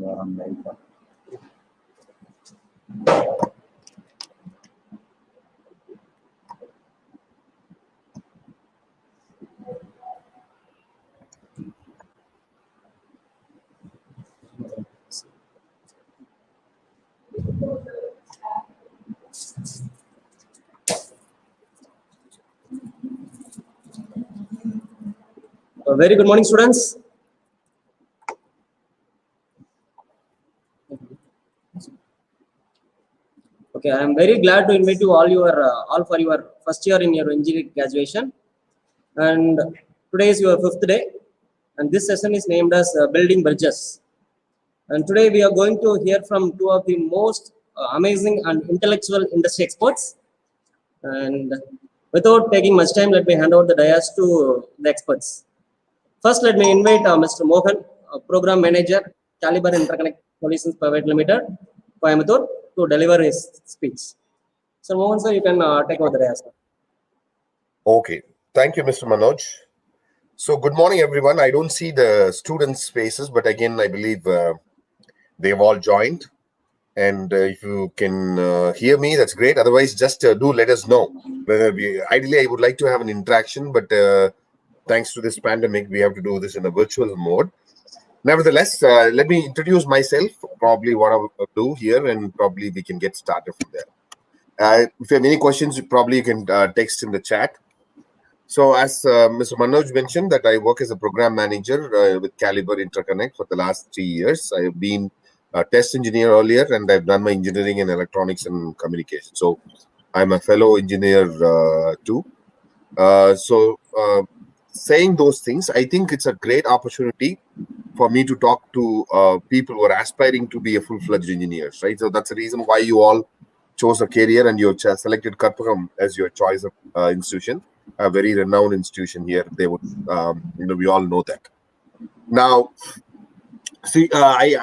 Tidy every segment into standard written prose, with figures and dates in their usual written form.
are on live. Very good morning, students. Okay, I am very glad to invite you all for your first year in your engineering graduation, and today is your fifth day, and this session is named as Building Bridges. And today we are going to hear from two of the most amazing and intellectual industry experts. And without taking much time, let me hand over the dais to the experts. First, let me invite Mr. Mohan, Program Manager, Caliber Interconnect Solutions Private Limited, Coimbatore, to deliver his speech. So, Mohan sir, you can take over the dais. Okay, thank you, Mr. Manoj. So, good morning, everyone. I don't see the students' faces, but again, I believe they've all joined. And if you can hear me, that's great. Otherwise, just do let us know. Ideally, I would like to have an interaction, but thanks to this pandemic, we have to do this in a virtual mode. Nevertheless, let me introduce myself, probably what I will do here, and probably we can get started from there. If you have any questions, probably you can text in the chat. So as Mr. Manoj mentioned, that I work as a program manager with Caliber Interconnect for the last 3 years. I have been a test engineer earlier, and I've done my engineering in electronics and communication. So I'm a fellow engineer too. Saying those things, I think it's a great opportunity for me to talk to people who are aspiring to be a full-fledged engineers, right? So that's the reason why you all chose a career and you selected Karpagam as your choice of institution, a very renowned institution here. They would, we all know that. Now, see,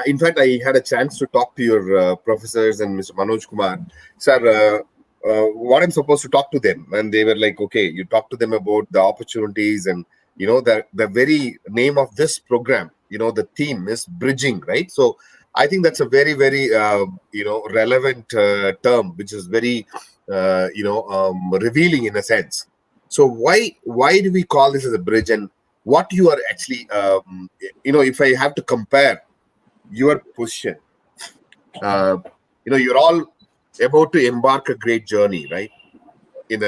in fact, I had a chance to talk to your professors and Mr. Manoj Kumar. Sir, what I'm supposed to talk to them, and they were like, okay, you talk to them about the opportunities, and the very name of this program, the theme is bridging, right? So I think that's a very, very relevant term, which is very revealing in a sense. So why do we call this as a bridge, and what you are actually if I have to compare your position, you're all about to embark a great journey, right? In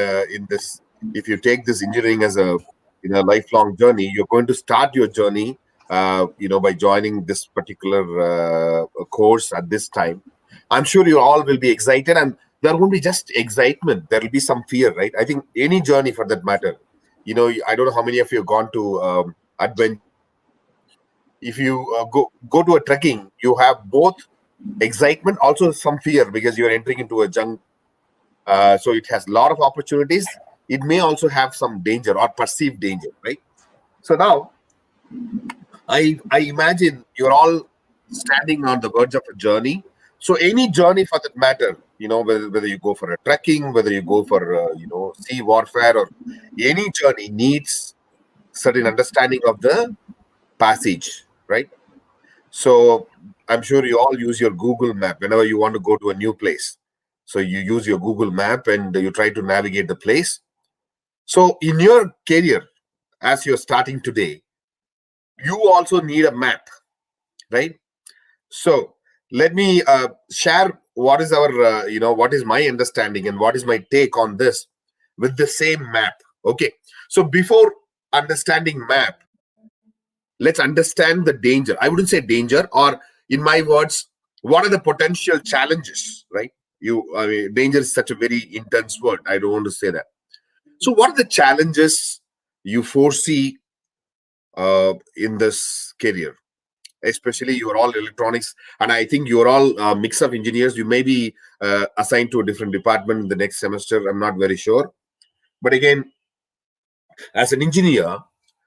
this, if you take this engineering as a lifelong journey, you're going to start your journey by joining this particular course at this time. I'm sure you all will be excited, and there won't be just excitement, there will be some fear, right? I think any journey for that matter, I don't know how many of you have gone to adventure. If you go to a trekking, you have both excitement, also some fear, because you're entering into a jungle. So it has a lot of opportunities. It may also have some danger or perceived danger, right? So now, I imagine you're all standing on the verge of a journey. So any journey for that matter, whether you go for a trekking, whether you go for sea warfare, or any journey needs certain understanding of the passage, right? So I'm sure you all use your Google map whenever you want to go to a new place. So you use your Google map and you try to navigate the place. So in your career, as you're starting today, you also need a map, right? So let me share what is our, what is my understanding and what is my take on this with the same map. Okay. So before understanding map, let's understand the danger. I wouldn't say danger, or in my words, what are the potential challenges, right? Danger is such a very intense word. I don't want to say that. So what are the challenges you foresee in this career? Especially you're all electronics, and I think you're all a mix of engineers. You may be assigned to a different department in the next semester. I'm not very sure. But again, as an engineer,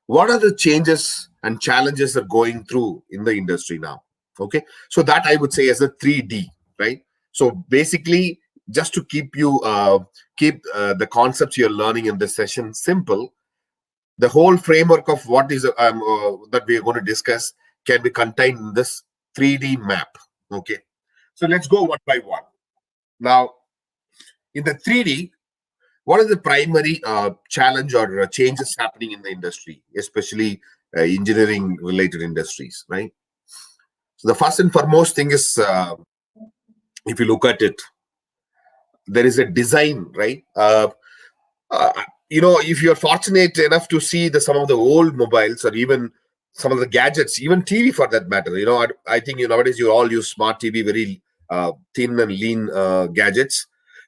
what are the changes and challenges that are going through in the industry now? Okay, so that I would say as a 3D, right? So basically, just to keep you the concepts you're learning in this session simple, the whole framework of what is that we are going to discuss can be contained in this 3D map. Okay, so let's go one by one. Now, in the 3D, what is the primary challenge or changes happening in the industry, especially engineering related industries, right? So the first and foremost thing is, if you look at it, there is a design, right? Uh, if you're fortunate enough to see some of the old mobiles or even some of the gadgets, even TV for that matter, I think nowadays you all use smart TV, very thin and lean gadgets.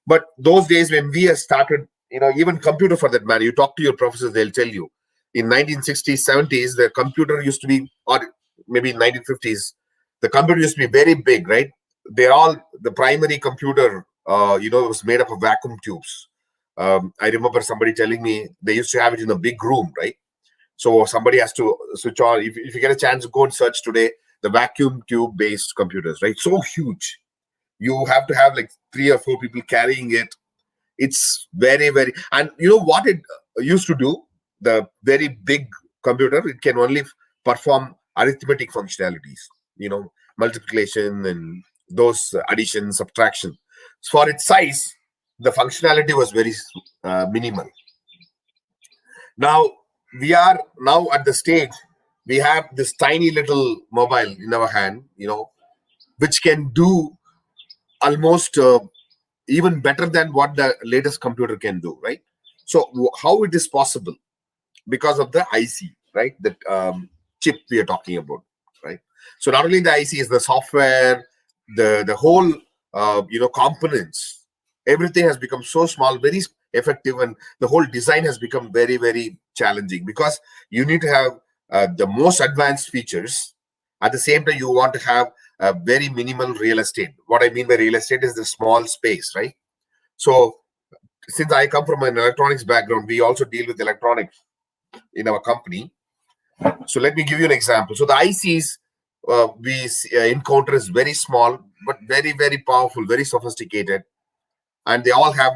But those days when we have started, even computer for that matter, you talk to your professors, they'll tell you in 1960s, 70s, the computer used to be, or maybe 1950s, the computer used to be very big, right? The primary computer, was made up of vacuum tubes. I remember somebody telling me they used to have it in a big room, right? So somebody has to switch on. If you get a chance, go and search today the vacuum tube based computers, right? So huge. You have to have like 3 or 4 people carrying it. It's very, very, and you know what it used to do? The very big computer, it can only perform arithmetic functionalities, multiplication and those addition, subtraction. For its size, the functionality was very minimal. Now we are now at the stage we have this tiny little mobile in our hand, which can do almost even better than what the latest computer can do, right? So how it is possible? Because of the IC, right? That chip we are talking about, right? So not only the IC is the software, the whole components, everything has become so small, very effective, and the whole design has become very, very challenging because you need to have the most advanced features. At the same time, you want to have a very minimal real estate. What I mean by real estate is the small space, right? So since I come from an electronics background, we also deal with electronics in our company. So let me give you an example. So the ICs we encounter is very small, but very, very powerful, very sophisticated, and they all have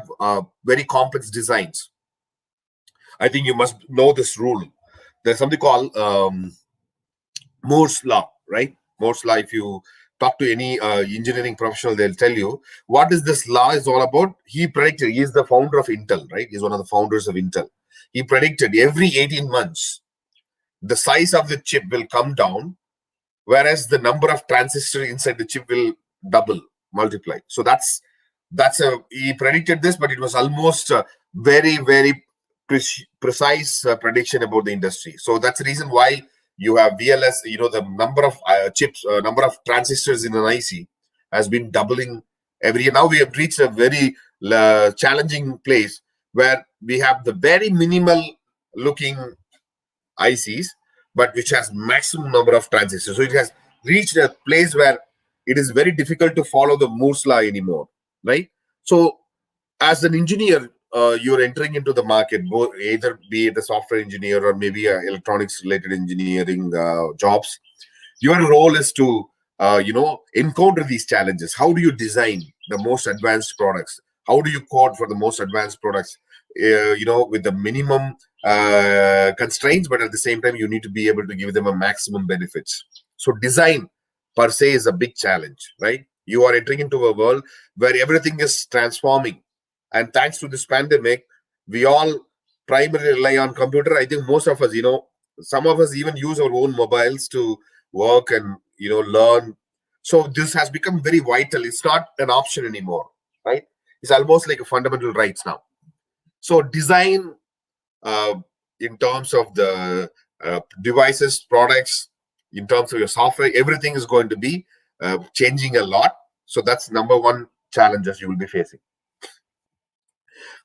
very complex designs. I think you must know this rule. There's something called Moore's law, right? Moore's law. If you talk to any engineering professional, they'll tell you what is this law is all about. He predicted. He is the founder of Intel, right? He's one of the founders of Intel. He predicted every 18 months the size of the chip will come down, whereas the number of transistors inside the chip will double, multiply. So he predicted this, but it was almost a very, very precise prediction about the industry. So that's the reason why you have VLS. The number of chips, number of transistors in an IC has been doubling every year. Now we have reached a very challenging place where we have the very minimal looking ICs, but which has maximum number of transistors. So it has reached a place where it is very difficult to follow the Moore's law anymore, right? So as an engineer, you're entering into the market, either be it a software engineer or maybe electronics related engineering jobs. Your role is to encounter these challenges. How do you design the most advanced products? How do you code for the most advanced products? With the minimum constraints, but at the same time, you need to be able to give them a maximum benefits. So design per se is a big challenge, right? You are entering into a world where everything is transforming. And thanks to this pandemic, we all primarily rely on computer. I think most of us, some of us even use our own mobiles to work and, learn. So this has become very vital. It's not an option anymore, right? It's almost like a fundamental rights now. So design in terms of the devices, products, in terms of your software, everything is going to be changing a lot. So that's number one challenges you will be facing.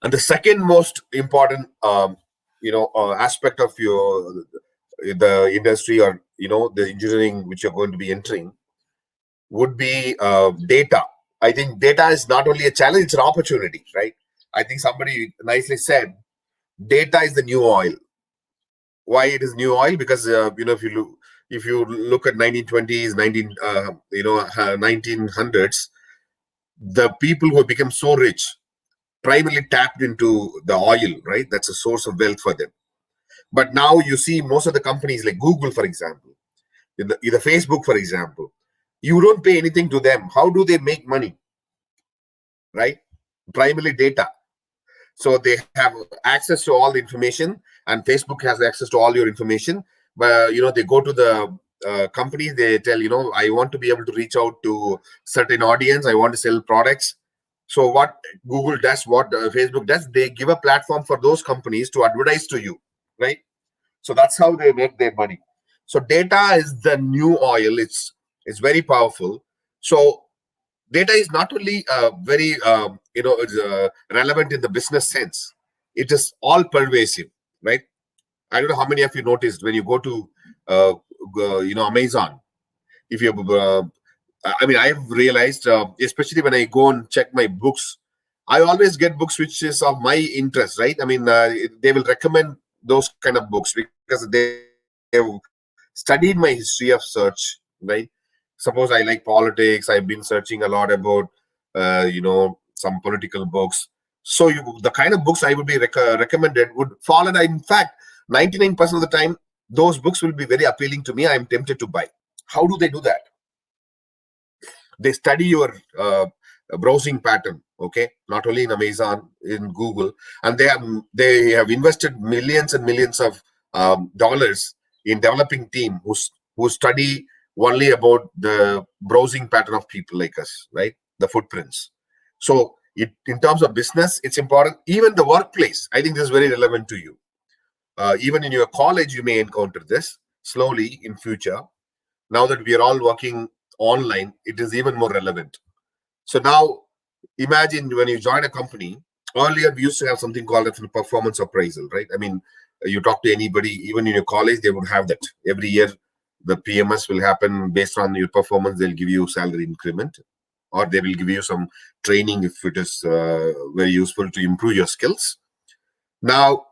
And the second most important, aspect of the industry or the engineering which you're going to be entering would be data. I think data is not only a challenge; it's an opportunity, right? I think somebody nicely said, "Data is the new oil." Why it is new oil? Because if you look at 1920s, 1900s, the people who become so rich primarily tapped into the oil, right? That's a source of wealth for them. But now you see most of the companies like Google, for example, either Facebook, for example, You don't pay anything to them. How do they make money? Right? Primarily data. So they have access to all the information, and Facebook has access to all your information. But they go to the companies, they tell, I want to be able to reach out to certain audience. I want to sell products. So what Google does, what Facebook does, they give a platform for those companies to advertise to you, right? So that's how they make their money. So data is the new oil. It's very powerful. So data is not only very relevant in the business sense. It is all pervasive, right? I don't know how many of you noticed when you go to Amazon. If you I've realized, especially when I go and check my books, I always get books which is of my interest, right? They will recommend those kind of books because they have studied my history of search, right? Suppose I like politics, I've been searching a lot about, some political books. So the kind of books I would be recommended would fall under. In fact, 99% of the time, those books will be very appealing to me. I'm tempted to buy. How do they do that? They study your browsing pattern, okay, not only in Amazon, in Google, and they have invested millions and millions of dollars in developing team who study only about the browsing pattern of people like us, right? The footprints. So in terms of business, it's important. Even the workplace, I think this is very relevant to you. Even in your college, you may encounter this slowly in future. Now that we are all working online, it is even more relevant. So now imagine when you join a company. Earlier we used to have something called a performance appraisal, right? You talk to anybody, even in your college, they would have that every year. The PMS will happen based on your performance. They'll give you salary increment, or they will give you some training if it is very useful to improve your skills. Now,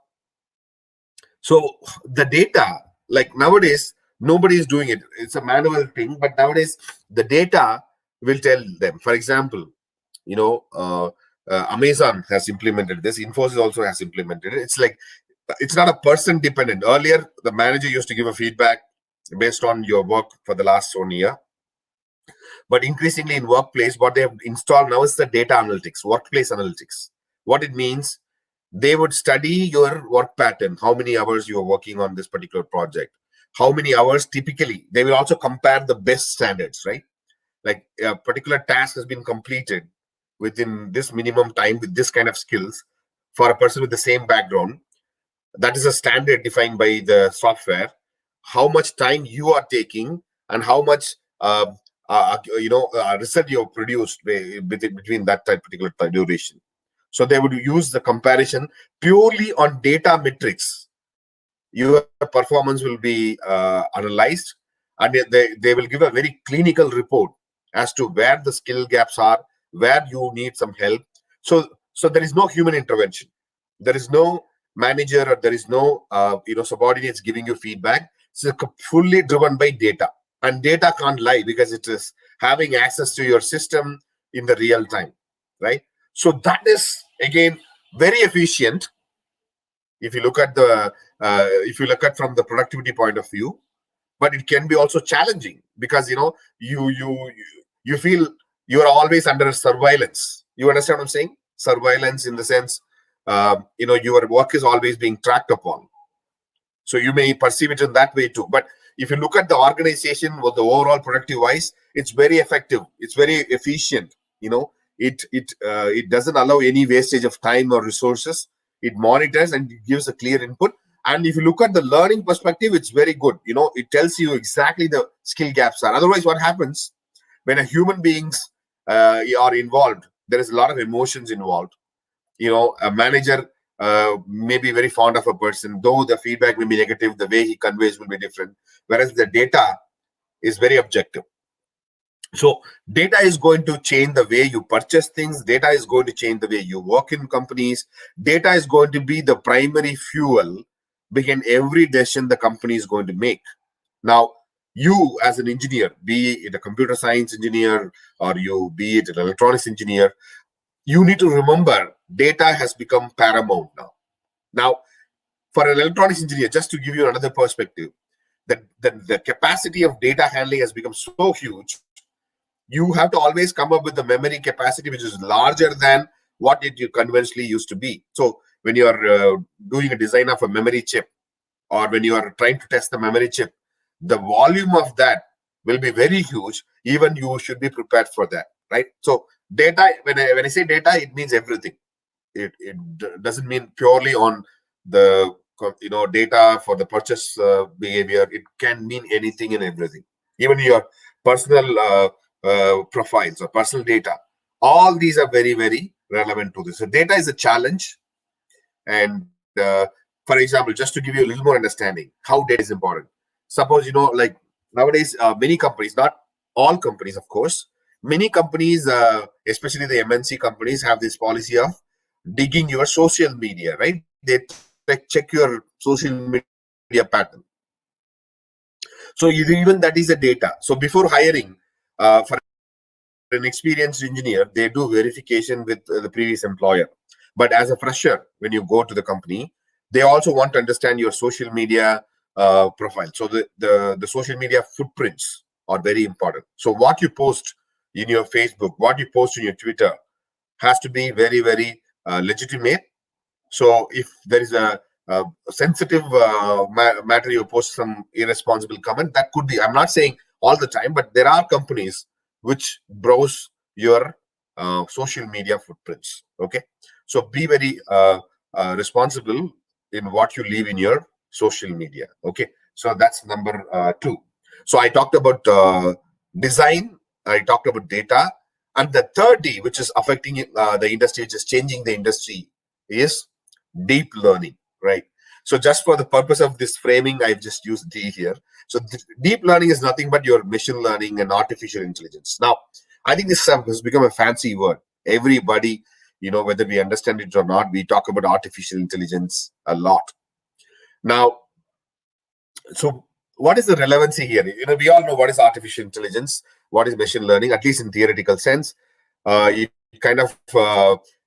so the data, like nowadays, nobody is doing it. It's a manual thing, but nowadays the data will tell them. For example, Amazon has implemented this. Infosys also has implemented it. It's not a person dependent. Earlier, the manager used to give a feedback based on your work for the last 1 year. But increasingly in workplace, what they have installed now is the data analytics, workplace analytics. What it means, they would study your work pattern, how many hours you are working on this particular project, how many hours typically. They will also compare the best standards, right? Like a particular task has been completed within this minimum time with this kind of skills for a person with the same background. That is a standard defined by the software. How much time you are taking and how much result you have produced between that particular duration. So they would use the comparison purely on data metrics. Your performance will be analyzed, and they will give a very clinical report as to where the skill gaps are, where you need some help. So there is no human intervention. There is no manager, or there is no subordinates giving you feedback. It's fully driven by data, and data can't lie because it is having access to your system in the real time, right? So that is again very efficient if you look at from the productivity point of view. But it can be also challenging because you feel you are always under surveillance. You understand what I'm saying? Surveillance in the sense, your work is always being tracked upon. So you may perceive it in that way too. But if you look at the organization with the overall productive wise, it's very effective. It's very efficient. It doesn't allow any wastage of time or resources. It monitors and it gives a clear input. And if you look at the learning perspective, it's very good. It tells you exactly the skill gaps are. Otherwise, what happens when a human beings are involved? There is a lot of emotions involved. A manager may be very fond of a person, though the feedback may be negative, the way he conveys will be different. Whereas the data is very objective. So data is going to change the way you purchase things. Data is going to change the way you work in companies. Data is going to be the primary fuel behind every decision the company is going to make. Now, you as an engineer, be it a computer science engineer or you be it an electronics engineer, you need to remember data has become paramount now. Now, for an electronics engineer, just to give you another perspective, the capacity of data handling has become so huge you have to always come up with the memory capacity which is larger than what it you conventionally used to be. So when you are doing a design of a memory chip, or when you are trying to test the memory chip, the volume of that will be very huge. Even you should be prepared for that, right? So data, when I say data, it means everything. It doesn't mean purely on the data for the purchase behavior. It can mean anything and everything, even your personal profiles or personal data. All these are very, very relevant to this. So data is a challenge. And for example, just to give you a little more understanding how data is important, suppose like nowadays many companies, not all companies of course, many companies, especially the MNC companies, have this policy of digging your social media, right? They check your social media pattern. So even that is a data. So before hiring for an experienced engineer, they do verification with the previous employer. But as a fresher, when you go to the company, they also want to understand your social media profile. So the social media footprints are very important. So what you post in your Facebook, what you post in your Twitter has to be very, very legitimate. So if there is a sensitive matter, you post some irresponsible comment, that could be, I'm not saying all the time, but there are companies which browse your social media footprints. Okay. So be very responsible in what you leave in your social media. Okay. So that's number two. So I talked about design, I talked about data, and the third D, which is affecting the industry, which is changing the industry, is deep learning, right? So just for the purpose of this framing, I've just used D here. So deep learning is nothing but your machine learning and artificial intelligence. Now, I think this has become a fancy word. Everybody, whether we understand it or not, we talk about artificial intelligence a lot. Now, so what is the relevancy here? We all know what is artificial intelligence, what is machine learning, at least in theoretical sense. It kind of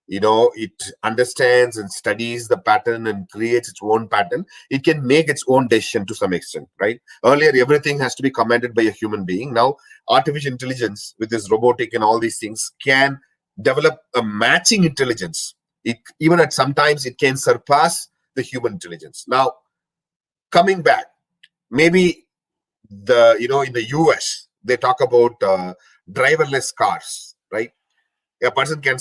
it understands and studies the pattern and creates its own pattern. It can make its own decision to some extent, right? Earlier, everything has to be commanded by a human being. Now, artificial intelligence with this robotic and all these things can develop a matching intelligence. Even at sometimes it can surpass the human intelligence. Now, coming back, maybe in the US they talk about driverless cars, right? A person can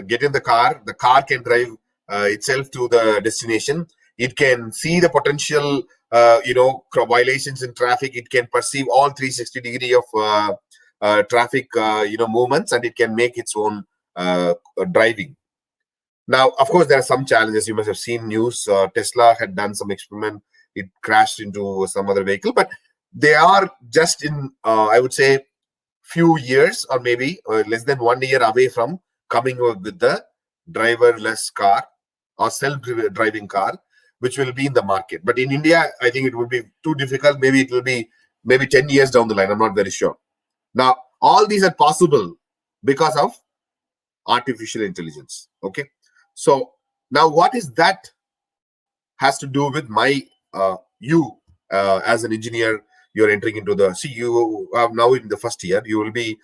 get in the car can drive itself to the destination. It can see the potential violations in traffic. It can perceive all 360 degree of traffic movements, and it can make its own driving. Now, of course, there are some challenges. You must have seen news. Tesla had done some experiment. It crashed into some other vehicle, but they are just in, I would say, few years or maybe less than 1 year away from coming with the driverless car or self-driving car, which will be in the market. But in India, I think it would be too difficult. Maybe it will be maybe 10 years down the line. I'm not very sure. Now, all these are possible because of artificial intelligence. Okay. So now what is that has to do with you as an engineer? You're entering into you are now in the first year. You will be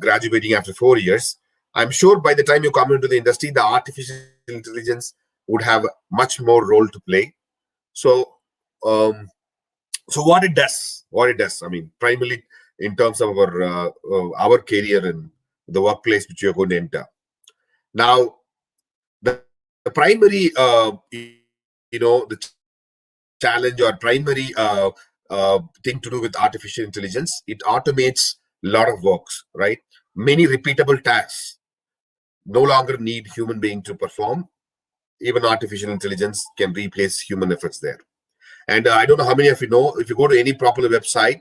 graduating after 4 years. I'm sure by the time you come into the industry, the artificial intelligence would have much more role to play. So um, what it does, I mean, primarily in terms of our career and the workplace which you're going to enter. Now, the primary the challenge or primary thing to do with artificial intelligence, it automates a lot of works, right? Many repeatable tasks no longer need human being to perform. Even artificial intelligence can replace human efforts there. And I don't know how many of you know, if you go to any popular website,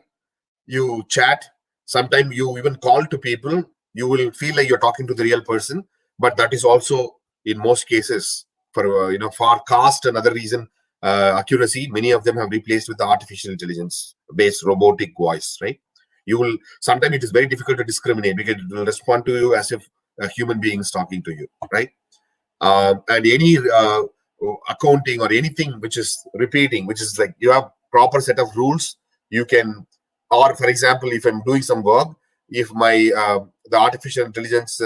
you chat, sometimes you even call to people, you will feel like you're talking to the real person. But that is also in most cases for for cost and other reason, accuracy, many of them have replaced with the artificial intelligence based robotic voice, right? You will sometimes, it is very difficult to discriminate because it will respond to you as if a human being is talking to you, right? And any accounting or anything which is repeating, which is like you have proper set of rules, you can, or for example, if I'm doing some work, if my the artificial intelligence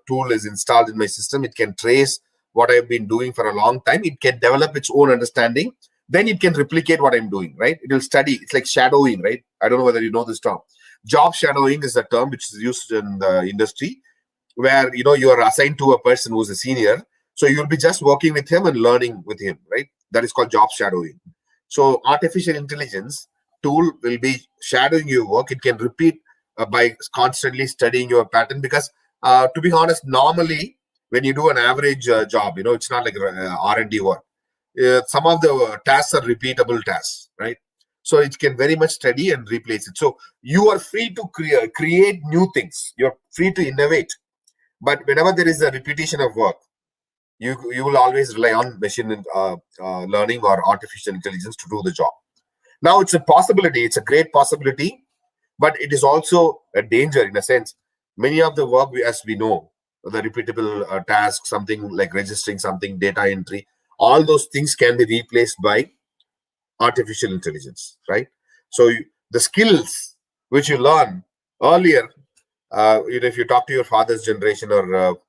tool is installed in my system, it can trace what I've been doing for a long time. It can develop its own understanding. Then it can replicate what I'm doing, right? It will study. It's like shadowing, right? I don't know whether you know this term. Job shadowing is a term which is used in the industry, where you are assigned to a person who's a senior, so you'll be just working with him and learning with him, right? That is called job shadowing. So artificial intelligence tool will be shadowing your work. It can repeat by constantly studying your pattern, because to be honest, normally when you do an average job, it's not like R&D work. Some of the tasks are repeatable tasks, right? So it can very much study and replace it. So you are free to create new things. You're free to innovate. But whenever there is a repetition of work, you will always rely on machine learning or artificial intelligence to do the job. Now it's a possibility. It's a great possibility, but it is also a danger in a sense. Many of the work, as we know, the repeatable tasks, something like registering something, data entry, all those things can be replaced by artificial intelligence, right? So the skills which you learn earlier, if you talk to your father's generation or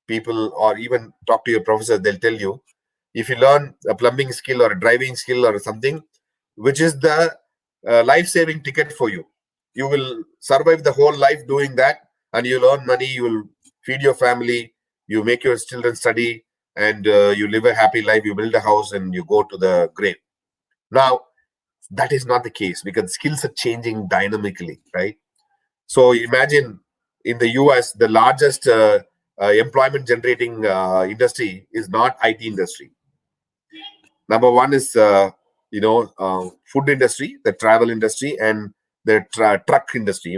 people, or even talk to your professor, they'll tell you, if you learn a plumbing skill or a driving skill or something, which is the life-saving ticket for you, you will survive the whole life doing that, and you'll earn money, you will feed your family, you make your children study, and you live a happy life, you build a house, and you go to the grave. Now, that is not the case, because skills are changing dynamically, right? So imagine in the US, the largest employment generating industry is not IT industry. Number one is food industry, the travel industry, and the truck industry.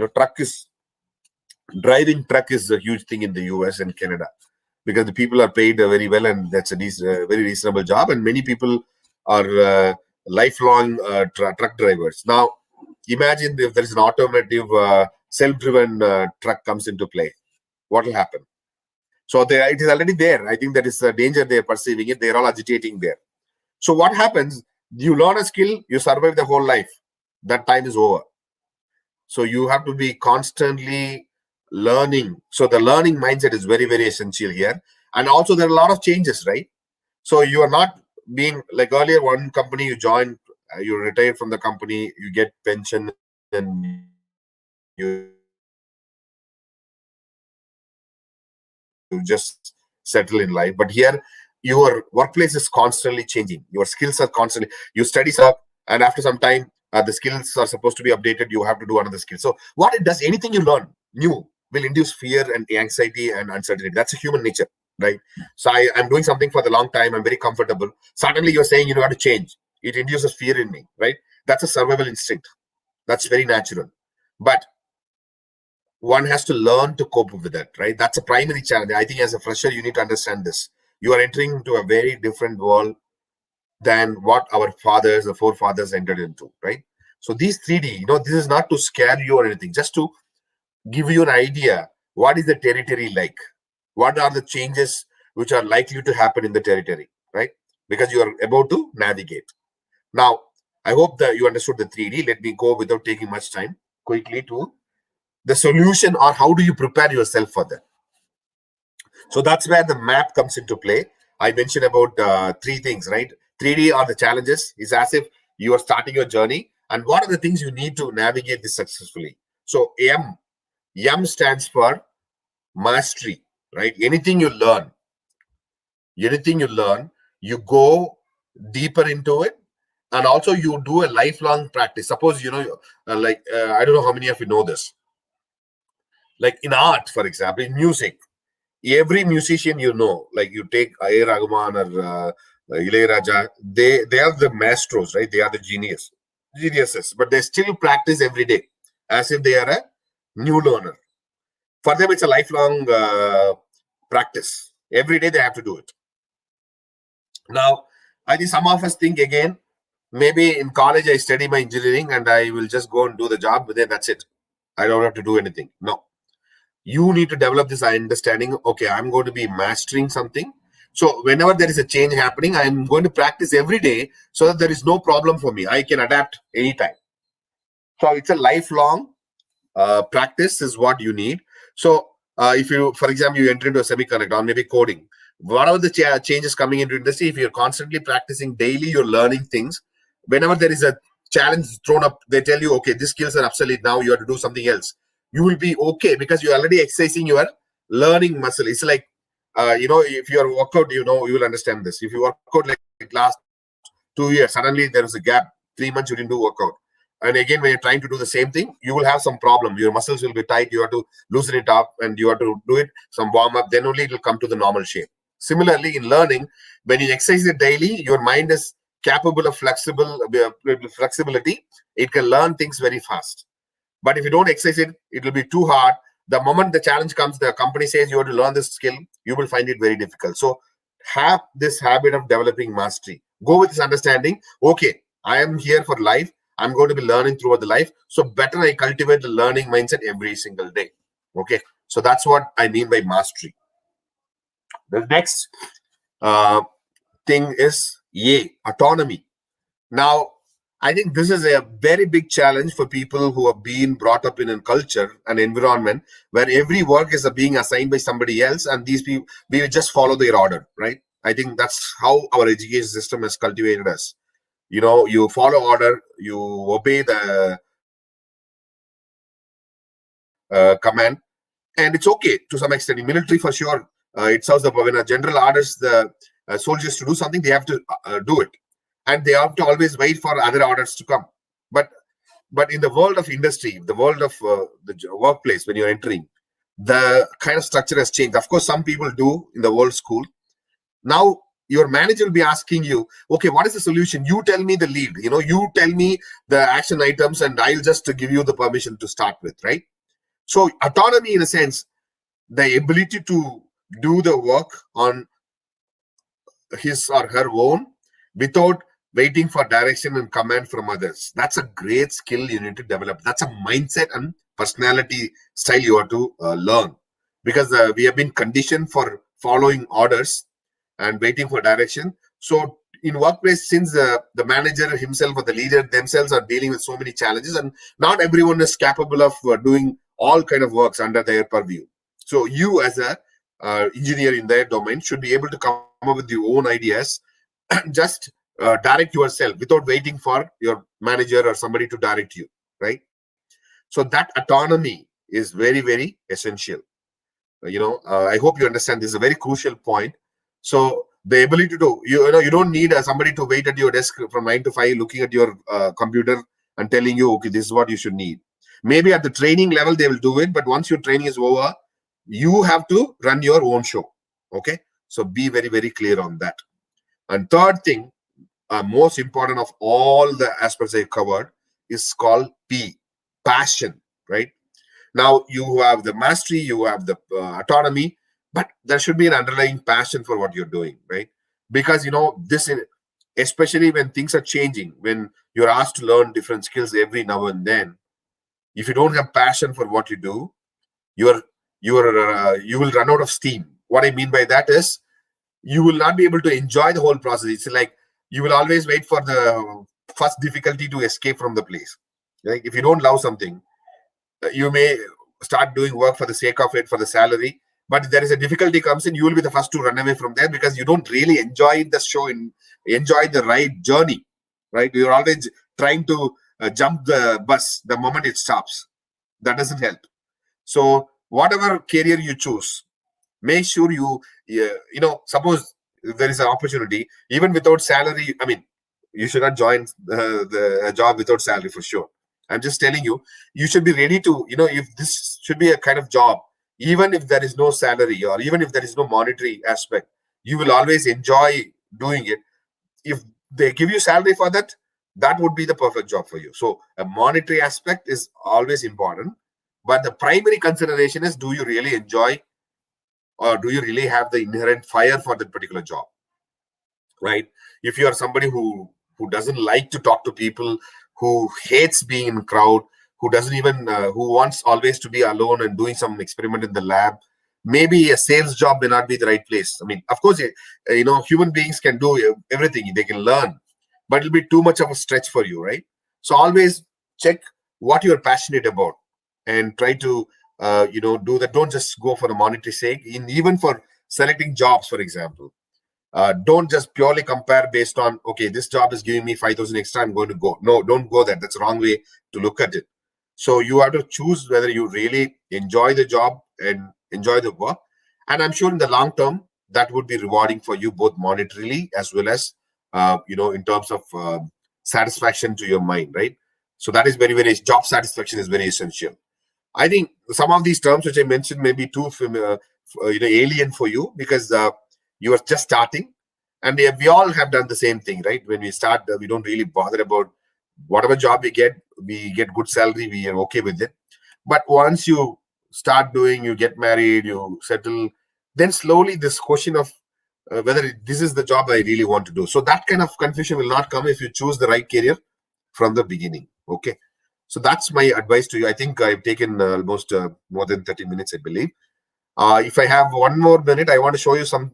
Driving truck is a huge thing in the US and Canada, because the people are paid very well, and that's a very reasonable job, and many people are lifelong truck drivers. Now imagine if there is an automotive self-driven truck comes into play, what will happen? So it is already there. I think that is a danger. They are perceiving it. They are all agitating there. So what happens? You learn a skill, you survive the whole life. That time is over. So you have to be constantly learning. So the learning mindset is very, very essential here. And also there are a lot of changes, right? So you are not being like earlier, one company you join, you retire from the company, you get pension, and you just settle in life. But here, your workplace is constantly changing. Your skills are constantly, you study stuff, and after some time, the skills are supposed to be updated. You have to do another skill. So what it does, anything you learn new will induce fear and anxiety and uncertainty. That's a human nature, right? So I'm doing something for the long time. I'm very comfortable. Suddenly you're saying you have to change. It induces fear in me, right? That's a survival instinct. That's very natural. But one has to learn to cope with that, right? That's a primary challenge. I think as a fresher, you need to understand this. You are entering into a very different world than what our fathers, the forefathers entered into, right? So these 3D, this is not to scare you or anything, just to give you an idea. What is the territory like? What are the changes which are likely to happen in the territory, right? Because you are about to navigate. Now, I hope that you understood the 3D. Let me go without taking much time quickly to the solution, or how do you prepare yourself for that. So that's where the map comes into play. I mentioned about 3 things, right? 3D are the challenges. It's as if you are starting your journey, and what are the things you need to navigate this successfully. So M stands for mastery, right? Anything you learn, you go deeper into it, and also you do a lifelong practice. Suppose I don't know how many of you know this. Like in art, for example, in music, every musician, like you take A. Rahman or Ilayaraja, they are the maestros, right? They are the geniuses, but they still practice every day as if they are a new learner. For them, it's a lifelong practice. Every day they have to do it. Now, I think some of us think again, maybe in college I study my engineering and I will just go and do the job, but then that's it. I don't have to do anything. No. You need to develop this understanding. Okay, I'm going to be mastering something. So whenever there is a change happening, I'm going to practice every day so that there is no problem for me. I can adapt anytime. So it's a lifelong practice is what you need. So if you, for example, you enter into a semiconductor or maybe coding, whatever the changes coming into industry, if you're constantly practicing daily, you're learning things. Whenever there is a challenge thrown up, they tell you, okay, these skills are obsolete now, you have to do something else. You will be okay because you're already exercising your learning muscle. It's like, if you're workout, you will understand this. If you work out like last 2 years, suddenly there is a gap, 3 months you didn't do workout. And again, when you're trying to do the same thing, you will have some problem. Your muscles will be tight. You have to loosen it up and you have to do it, some warm up. Then only it will come to the normal shape. Similarly, in learning, when you exercise it daily, your mind is capable of flexibility. It can learn things very fast. But if you don't exercise it, it will be too hard. The moment the challenge comes, the company says you have to learn this skill, you will find it very difficult. So have this habit of developing mastery. Go with this understanding. Okay, I am here for life. I'm going to be learning throughout the life. So better I cultivate the learning mindset every single day. Okay. So that's what I mean by mastery. The next thing is autonomy. Now, I think this is a very big challenge for people who have been brought up in a culture, an environment where every work is being assigned by somebody else, and these people, we just follow their order, right? I think that's how our education system has cultivated us. You follow order, you obey the command, and it's okay to some extent. In military, for sure, it serves the when a general orders the soldiers to do something, they have to do it, and they have to always wait for other orders to come. But in the world of industry, the world of the workplace, when you're entering, the kind of structure has changed. Of course, some people do in the world school. Now your manager will be asking you, okay, what is the solution? You tell me the lead. You tell me the action items, and I'll just give you the permission to start with, right? So autonomy, in a sense, the ability to do the work on his or her own without waiting for direction and command from others. That's a great skill you need to develop. That's a mindset and personality style you have to learn, because we have been conditioned for following orders and waiting for direction. So in workplace, since the manager himself or the leader themselves are dealing with so many challenges, and not everyone is capable of doing all kind of works under their purview. So you as a engineer in their domain should be able to come up with your own ideas and just direct yourself without waiting for your manager or somebody to direct you, right? So that autonomy is very, very essential. I hope you understand this is a very crucial point. So the ability to, you don't need somebody to wait at your desk from 9 to 5 looking at your computer and telling you, okay, this is what you should need. Maybe at the training level they will do it, but once your training is over, you have to run your own show. Okay, so be very, very clear on that. And third thing, most important of all the aspects I covered, is called passion, right? Now you have the mastery, you have the autonomy, but there should be an underlying passion for what you're doing, right? Because especially when things are changing, when you're asked to learn different skills every now and then, if you don't have passion for what you do, you will run out of steam. What I mean by that is, you will not be able to enjoy the whole process. It's like you will always wait for the first difficulty to escape from the place. Right? If you don't love something, you may start doing work for the sake of it, for the salary. But if there is a difficulty comes in, you will be the first to run away from there, because you don't really enjoy the show and enjoy the ride journey, right? You're always trying to jump the bus the moment it stops. That doesn't help. So whatever career you choose, make sure suppose there is an opportunity, even without salary. I mean, you should not join the job without salary, for sure. I'm just telling you, you should be ready to, if this should be a kind of job, even if there is no salary or even if there is no monetary aspect, you will always enjoy doing it. If they give you salary for that, that would be the perfect job for you. So a monetary aspect is always important, but the primary consideration is, do you really enjoy, or do you really have the inherent fire for that particular job, right? If you are somebody who doesn't like to talk to people, who hates being in crowd, who doesn't even who wants always to be alone and doing some experiment in the lab, maybe a sales job may not be the right place. I mean, of course, human beings can do everything, they can learn, but it'll be too much of a stretch for you, right? So always check what you're passionate about and try to do that. Don't just go for the monetary sake. Even for selecting jobs, for example, don't just purely compare based on, okay, this job is giving me 5,000 extra, I'm going to go. No, don't go there. That's the wrong way to look at it. So you have to choose whether you really enjoy the job and enjoy the work. And I'm sure in the long term, that would be rewarding for you, both monetarily as well as, in terms of satisfaction to your mind, right? So that is very, very, job satisfaction is very essential. I think some of these terms which I mentioned may be too alien for you, because you are just starting, and we all have done the same thing, right? When we start, we don't really bother about whatever job we get. We get good salary, we are okay with it. But once you start doing, you get married, you settle, then slowly this question of whether this is the job I really want to do. So that kind of confusion will not come if you choose the right career from the beginning. Okay. So that's my advice to you. I think I've taken almost more than 30 minutes, I believe. If I have one more minute, I want to show you some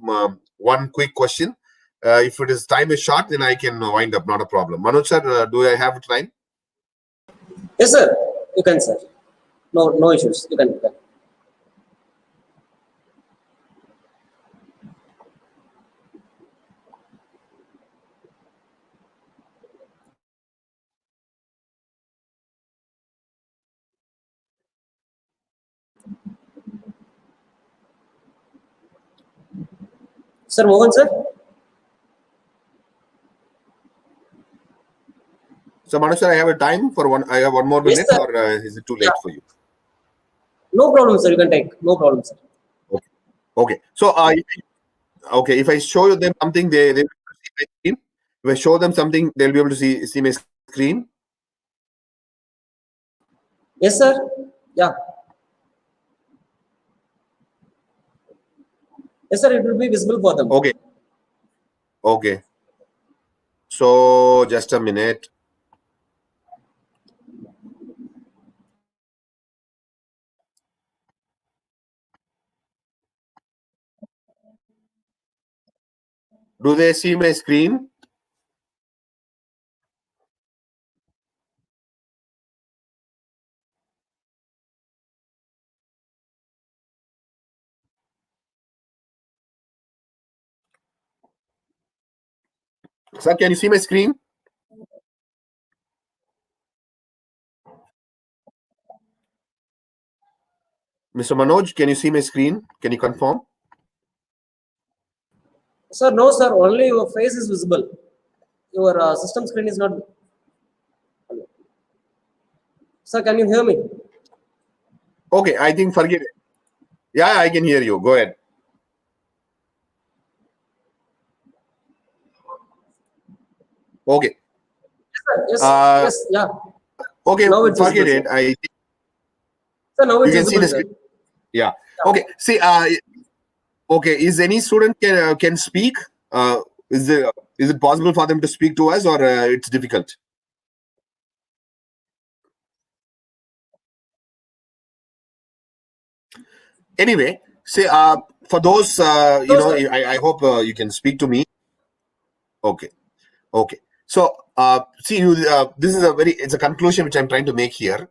one quick question. If it is time is short, then I can wind up. Not a problem. Manoj sir, do I have time? Yes, sir. You can, sir. No issues. You can. You can. Sir Mohan, sir. So Manoj sir, I have a time for one. I have one more Yes, minute, sir. or is it too Yeah. late for you? No problem, sir. You can take. No problem, sir. Okay. Okay. So okay, if I show them something, they will see my screen. If I show them something, they'll be able to see my screen. Yes, sir. Yeah. Yes, sir. It will be visible for them. Okay. Okay. So just a minute. Do they see my screen? Sir, can you see my screen? Mr. Manoj, can you see my screen? Can you confirm? Sir, no, sir. Only your face is visible. Your system screen is not. Sir, can you hear me? Okay, I think forget it. Yeah, I can hear you. Go ahead. Okay. Yes, sir. Yes. Uh, Yes. Yeah. okay, Now it's forget visible, sir. it. I think Sir, now you it's can see visible, the sir. screen. Yeah. Yeah. Okay. See. Okay. Is any student can speak? Is it possible for them to speak to us, or it's difficult? Anyway, say for those No, sir. I hope you can speak to me. Okay. Okay. So, see, this is it's a conclusion which I'm trying to make here.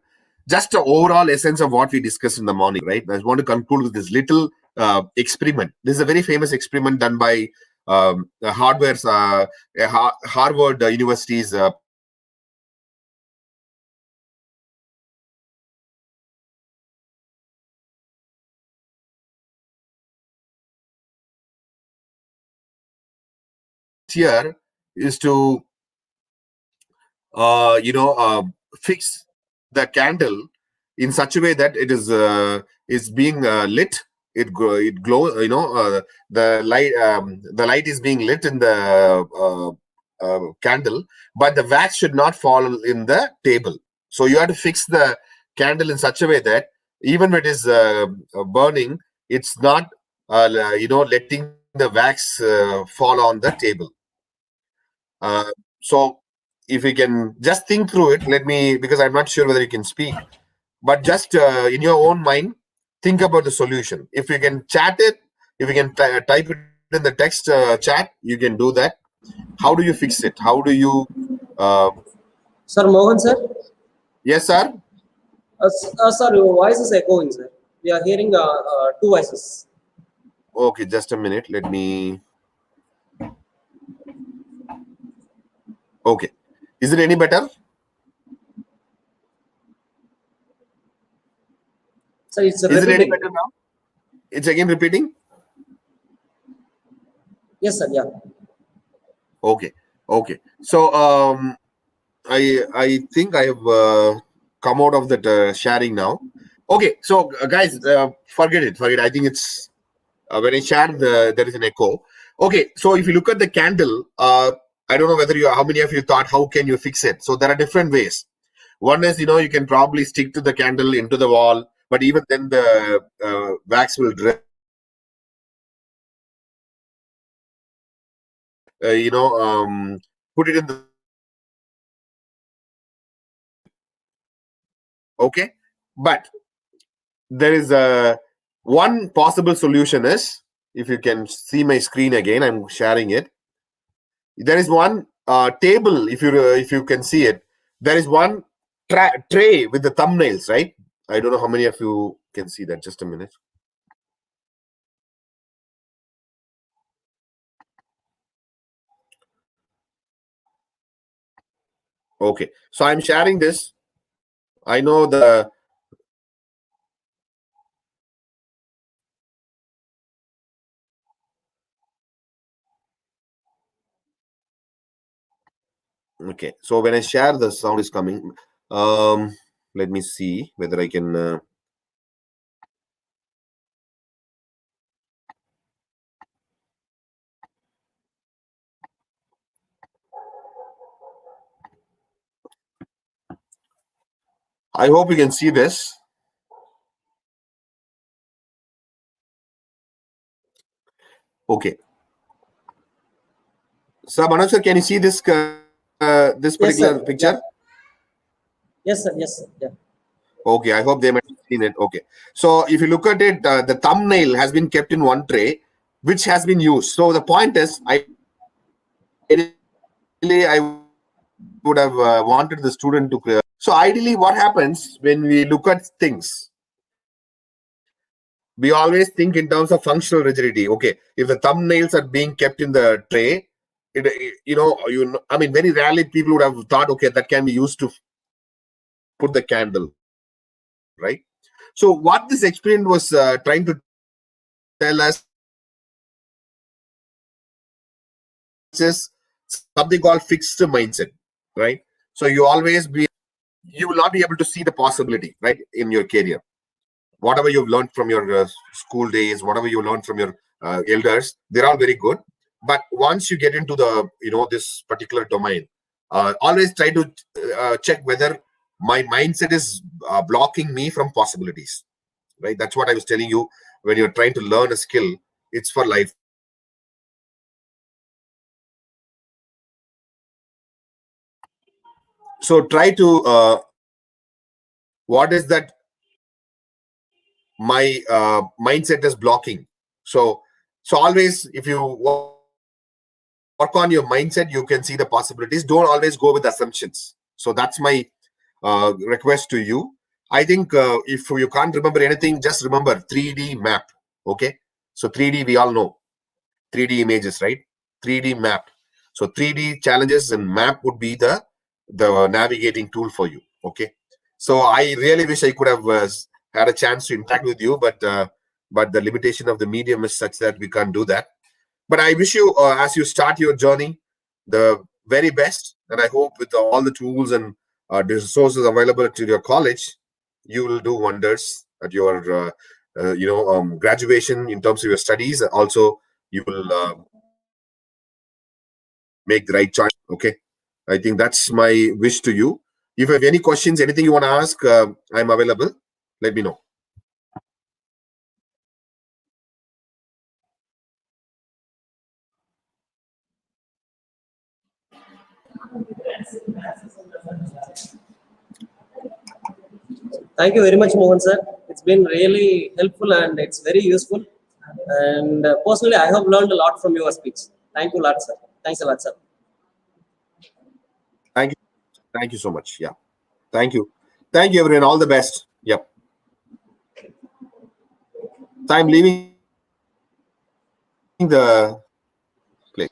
Just the overall essence of what we discussed in the morning, right? I want to conclude with this little experiment. This is a very famous experiment done by Harvard University's here is to fix the candle in such a way that it is being lit. It glow. The light is being lit in the candle, but the wax should not fall in the table. So you have to fix the candle in such a way that even when it is burning, it's not letting the wax fall on the table. So if you can just think through it, let me, because I'm not sure whether you can speak, but just in your own mind, think about the solution. If you can chat it, if you can type it in the text chat, you can do that. How do you fix it? How do you? Uh, Sir Mohan, sir. yes, sir. Sir, your voice is echoing, sir. We are hearing two voices. Okay, just a minute. Let me. Okay. Is it any better? So it's Is it any repeating. better now? It's again repeating? Yes, sir. Yeah. Okay. Okay. So I think I have come out of that sharing now. Okay. So guys, forget it. Forget it. I think it's when I share there is an echo. Okay. So if you look at the candle, I don't know whether how many of you thought how can you fix it. So there are different ways. One is, you can probably stick to the candle into the wall, but even then the wax will drip. Put it in the okay. But there is a one possible solution is, if you can see my screen again, I'm sharing it. There is one table, if you can see it. There is one tray with the thumbnails, right? I don't know how many of you can see that. Just a minute. Okay, so I'm sharing this. I know the okay. So when I share, the sound is coming. Let me see whether I can. I hope you can see this. Okay. So Manoj sir, can you see this this Yes, particular sir. Yeah. picture? Yes, sir. Yes, sir. Yeah. Okay, I hope they might have seen it. Okay. So if you look at it, the thumbnail has been kept in one tray, which has been used. So the point is, ideally, I would have wanted the student to clear. So ideally, what happens when we look at things? We always think in terms of functional rigidity. Okay, if the thumbnails are being kept in the tray, I mean, very rarely people would have thought, okay, that can be used to put the candle, right? So what this experiment was trying to tell us is something called fixed mindset, right? So you will not be able to see the possibility, right, in your career. Whatever you've learned from your school days, whatever you learned from your elders, they're all very good. But once you get into the this particular domain, always try to check whether my mindset is blocking me from possibilities, right? That's what I was telling you. When you're trying to learn a skill, it's for life. So try to what is that my mindset is blocking. So always, if you work on your mindset, you can see the possibilities. Don't always go with assumptions. So that's my request to you. I think if you can't remember anything, just remember 3D map. Okay, so 3D, we all know 3D images, right? 3D map. So 3D challenges and map would be the navigating tool for you. Okay, so I really wish I could have had a chance to interact with you, but the limitation of the medium is such that we can't do that. But I wish you, as you start your journey, the very best. And I hope with all the tools and resources available to your college, you will do wonders at your, graduation in terms of your studies. Also, you will make the right choice. Okay. I think that's my wish to you. If you have any questions, anything you want to ask, I'm available. Let me know. Thank you very much, Mohan sir. It's been really helpful and it's very useful. And personally, I have learned a lot from your speech. Thank you a lot, sir. Thanks a lot, sir. Thank you. Thank you so much. Yeah. Thank you. Thank you, everyone. All the best. Yep. So I'm leaving the place.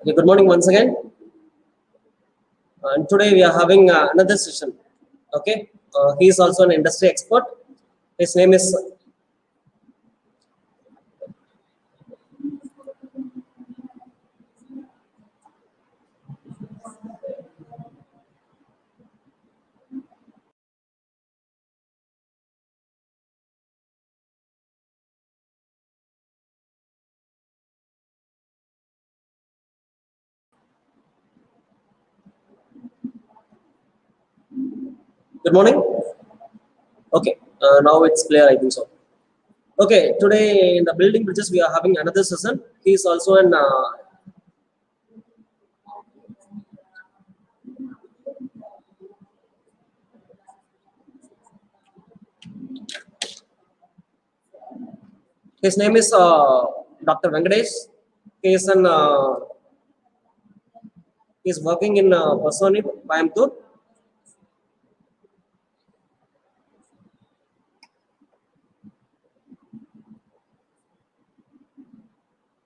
Okay, good morning once again. And today we are having another session. Okay, he is also an industry expert. His name is. Good morning. Okay, now it's clear. I think so. Okay, today in the building bridges we are having another session. He is also an. His name is Dr. Venkatesh. He is an. He is working in Pasoni, Coimbatore.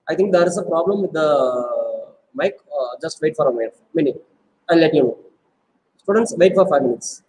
I think there is a problem with the mic. Just wait for a minute. I'll let you know. Students, wait for 5 minutes.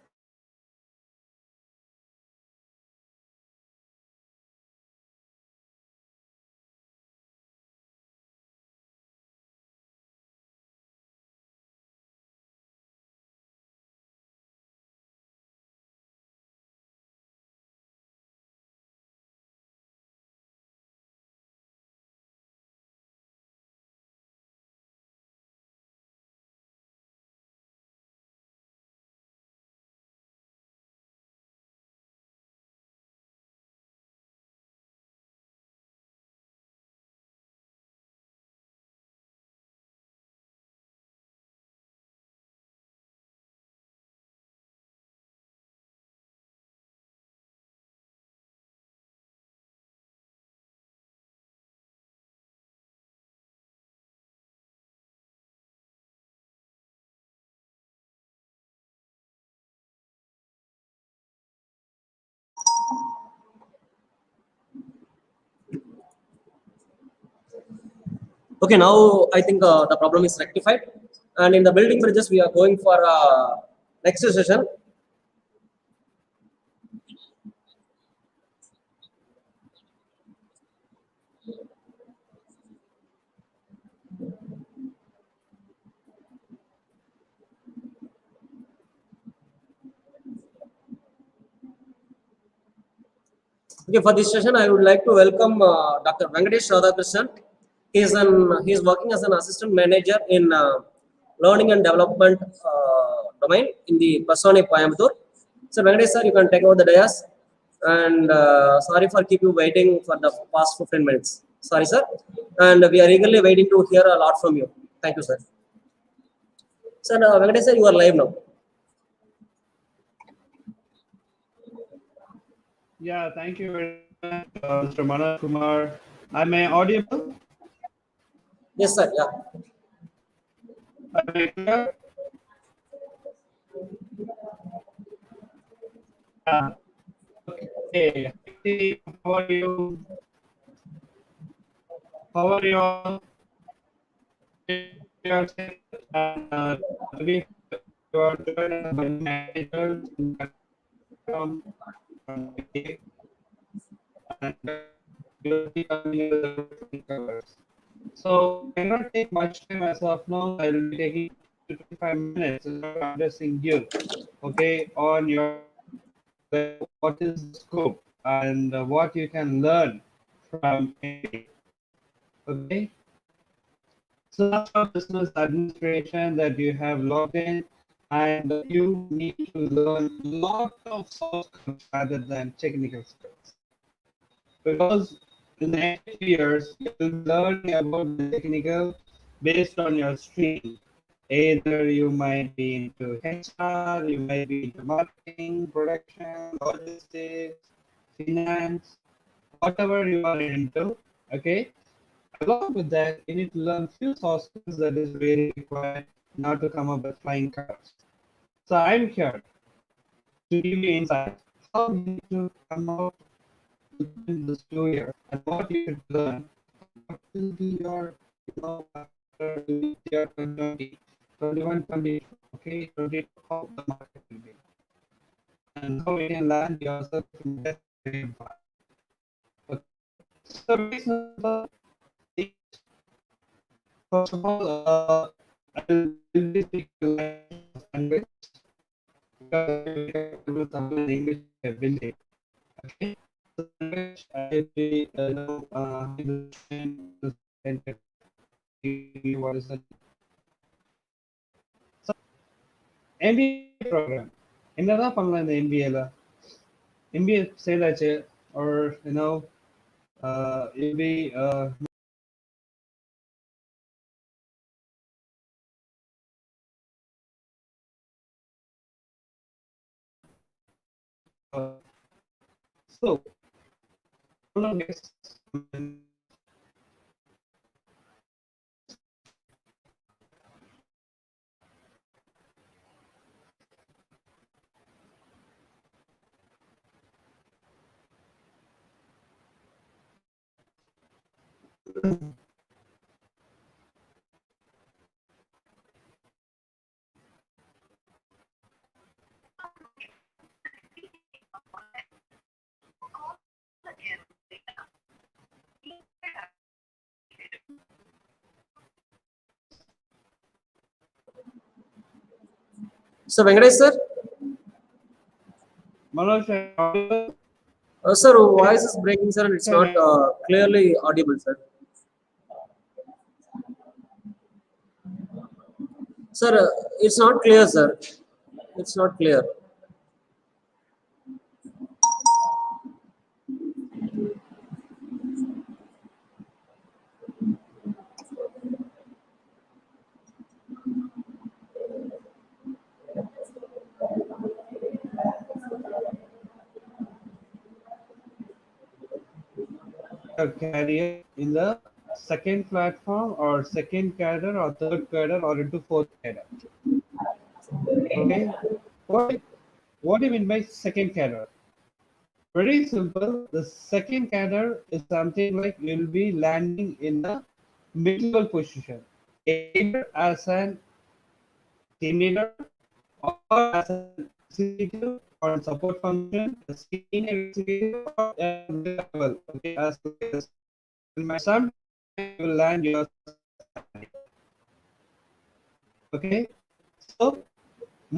Okay, now I think the problem is rectified. And in the building bridges, we are going for next session. Okay, for this session, I would like to welcome Dr. Venkatesh Radhakrishnan. He is working as an assistant manager in learning and development domain in the Pasone Coimbatore. So Venkatesh sir, you can take over the dais. And sorry for keep you waiting for the past 15 minutes. Sorry, sir. And we are eagerly waiting to hear a lot from you. Thank you, sir. Sir, Venkatesh sir, you are live now. Yeah, thank you very much, Mr. Manoj Kumar. Am I audible? Yes, sir. Yeah. Am I clear? Yeah. Okay. Hey, how are you? How are you all? You are safe and we you are joined by managers in from IT and you'll be coming in the different covers. So I cannot take much time as of now. I'll be taking 25 minutes addressing you, okay, on your what is the scope and what you can learn from it, okay. So that's a business administration that you have logged in, and you need to learn a lot of soft skills rather than technical skills, because in the next few years you will be learning about the technical based on your stream. Either you might be into HR, you might be into marketing, production, logistics, finance, whatever you are into. Okay. Along with that, you need to learn few soft skills that is very required not to come up with flying colors. So I'm here to give you insight how you need to come out within this 2 years and what you should learn. What will be your, after the year 2020, 21, 22, okay, 22, how the market will be, and how you can land yourself in the best way you can. Okay. So very simple. First of all, I'll be speaking language because I will be comfortable Tamil and English have been there. Okay. So language I will be what is it? So MBA program. என்னதான் பண்ணலாம் இந்த MBA-ல? MBA சேர்ந்தாச்சு or you'll be so guys, So Venkatesh sir, Manoj, sir, voice is breaking, sir, and it's not clearly audible, sir. Sir, it's not clear, sir. It's not clear. your career in the second platform or second cadre or third cadre or into fourth cadre. Okay, what do you mean by second cadre? Very simple. The second cadre is something like you'll be landing in the mid-level position, either as an team leader or as an executive or support function, a senior executive or a level. Okay, as some you will land your. Okay, so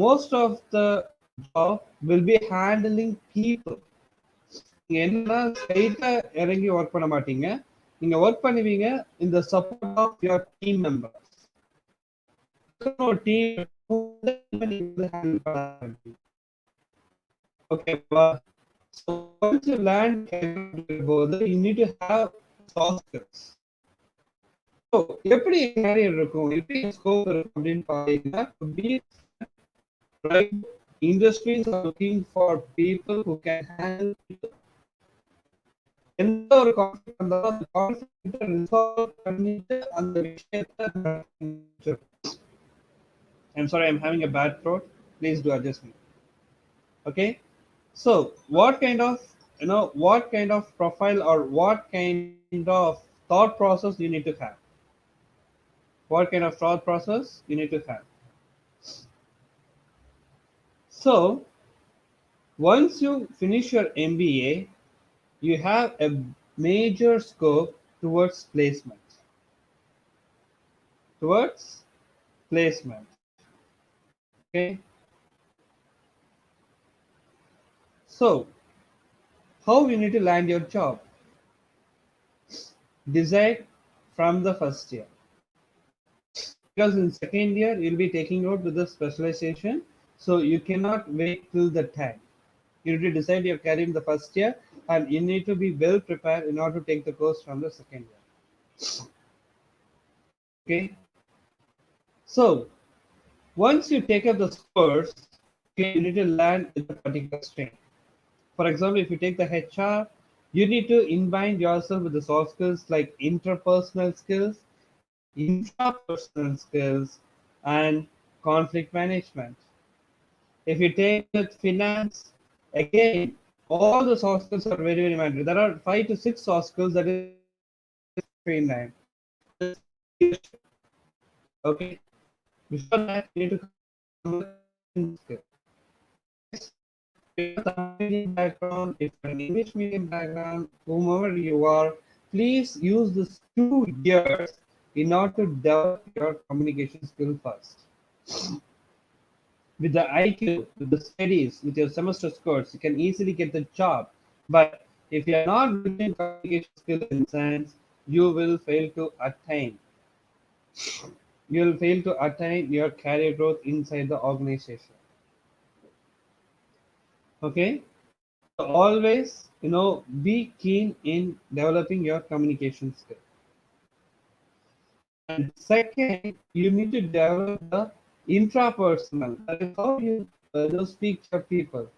most of the job will be handling people. நீங்க என்னன்னா ஸ்ட்ரைட்டா இறங்கி work பண்ண மாட்டீங்க. நீங்க work பண்ணுவீங்க in the support of your team members. Team okay, so once you land, you need to have soft skills. So எப்படி carrier இருக்கும், எப்படி ஸ்கோப் இருக்கும் அப்படின்னு பாத்தீங்கன்னா, right, industries are looking for people who can handle people. எந்த ஒரு conflict வந்தாலும் அந்த கான்ஃபிளிக்ட் ரிசால்வ் பண்ணிட்டு அந்த விஷயத்தை I'm sorry, I'm having a bad throat. Please do adjust me. Okay. So what kind of profile or what kind of thought process you need to have? What kind of thought process you need to have? So once you finish your MBA, you have a major scope towards placement. Okay. So how you need to land your job? Decide from the first year, because in second year you'll be taking out with the specialization, so you cannot wait till the time. You need to decide your career in the first year, and you need to be well prepared in order to take the course from the second year. Okay, So once you take up this course, okay, you need to land with a particular stream. For example, if you take the HR, you need to inbind yourself with the soft skills like interpersonal skills, intrapersonal skills, and conflict management. If you take with finance, again, all the soft skills are very, very mandatory. There are 5 to 6 soft skills that is streamlined. First is leadership. Okay. Before that, you need to come with conversation skill. Next, if you're a Tamil medium background, if you're an English medium background, whomever you are, please use these 2 years in order to develop your communication skill first. With the IQ, with the studies, with your semester scores, you can easily get the job. But if you are not building communication skill in sense, you will fail to attain. You will fail to attain your career growth inside the organization. Okay, so always, be keen in developing your communication skill. And second, you need to develop the intrapersonal. That is how you speak to your people,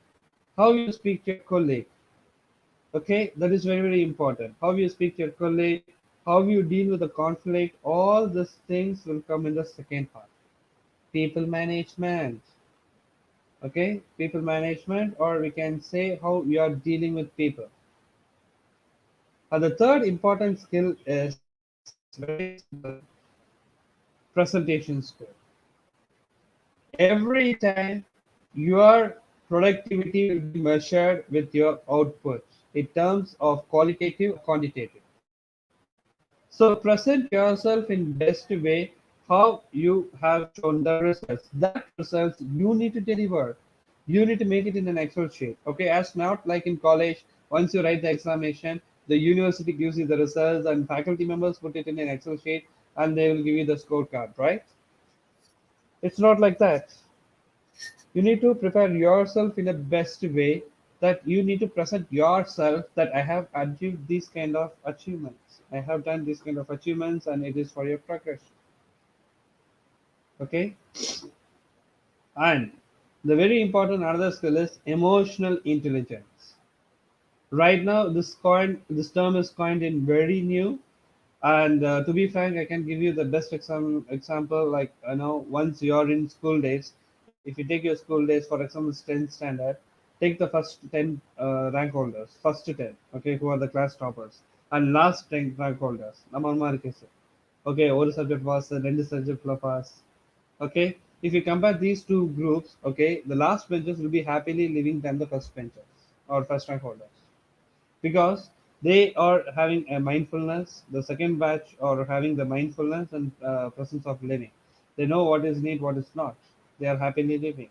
how you speak to your colleague. Okay, that is very, very important. How you speak to your colleague, how you deal with the conflict, all these things will come in the second part. People management. Okay, people management, or we can say how you are dealing with people. The third important skill is very simple, presentation skill. Every time your productivity will be measured with your output in terms of qualitative or quantitative. So present yourself in best way how you have shown the results. That results you need to deliver. You need to make it in an Excel sheet. Okay, as not like in college, once you write the examination, the university gives you the results and faculty members put it in an Excel sheet and they will give you the scorecard, right? It's not like that. You need to prepare yourself in the best way, that you need to present yourself that I have achieved these kind of achievements. I have done these kind of achievements and it is for your progression. Okay. And the very important another skill is emotional intelligence. Right now, this term is coined in very new. And to be frank, I can give you the best example. Like, once you're in school days, if you take your school days, for example, 10th standard, take the first 10 rank holders, first 10, okay, who are the class toppers, and last 10 rank holders. Okay, one subject was ரெண்டு subject pass. Okay, if you compare these two groups, okay, the last benchers will be happily living than the first benchers or first rank holders, because they are having a mindfulness. The second batch are having the mindfulness and presence of living. They know what is need, what is not. They are happily living.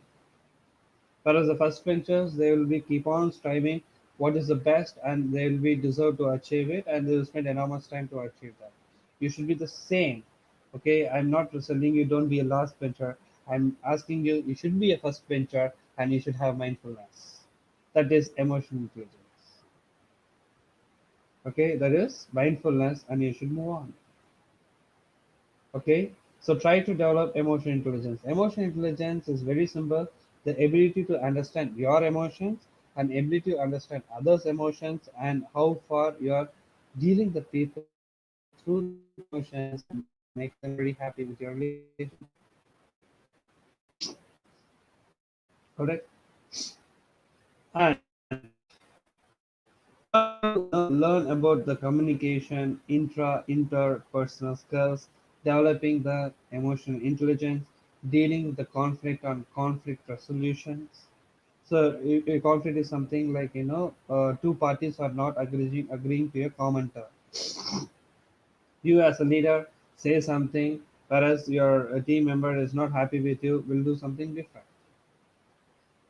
Whereas the first benchers, they will be keep on striving what is the best, and they will be deserve to achieve it, and they will spend enormous time to achieve that. You should be the same. Okay, I'm not telling you don't be a last bencher. I'm asking you, you should be a first bencher, and you should have mindfulness. That is emotional intelligence. Okay, that is mindfulness, and you should move on. Okay, so try to develop emotional intelligence. Emotional intelligence is very simple: the ability to understand your emotions and ability to understand others emotions, and how far you are dealing the people through the emotions and make them very happy with your relationship. Correct. And you have to learn about the communication, interpersonal skills, developing the emotional intelligence, dealing with the conflict on conflict resolutions. So a conflict is something like, two parties are not agreeing to a common term. You as a leader say something, whereas your team member is not happy with you, will do something different.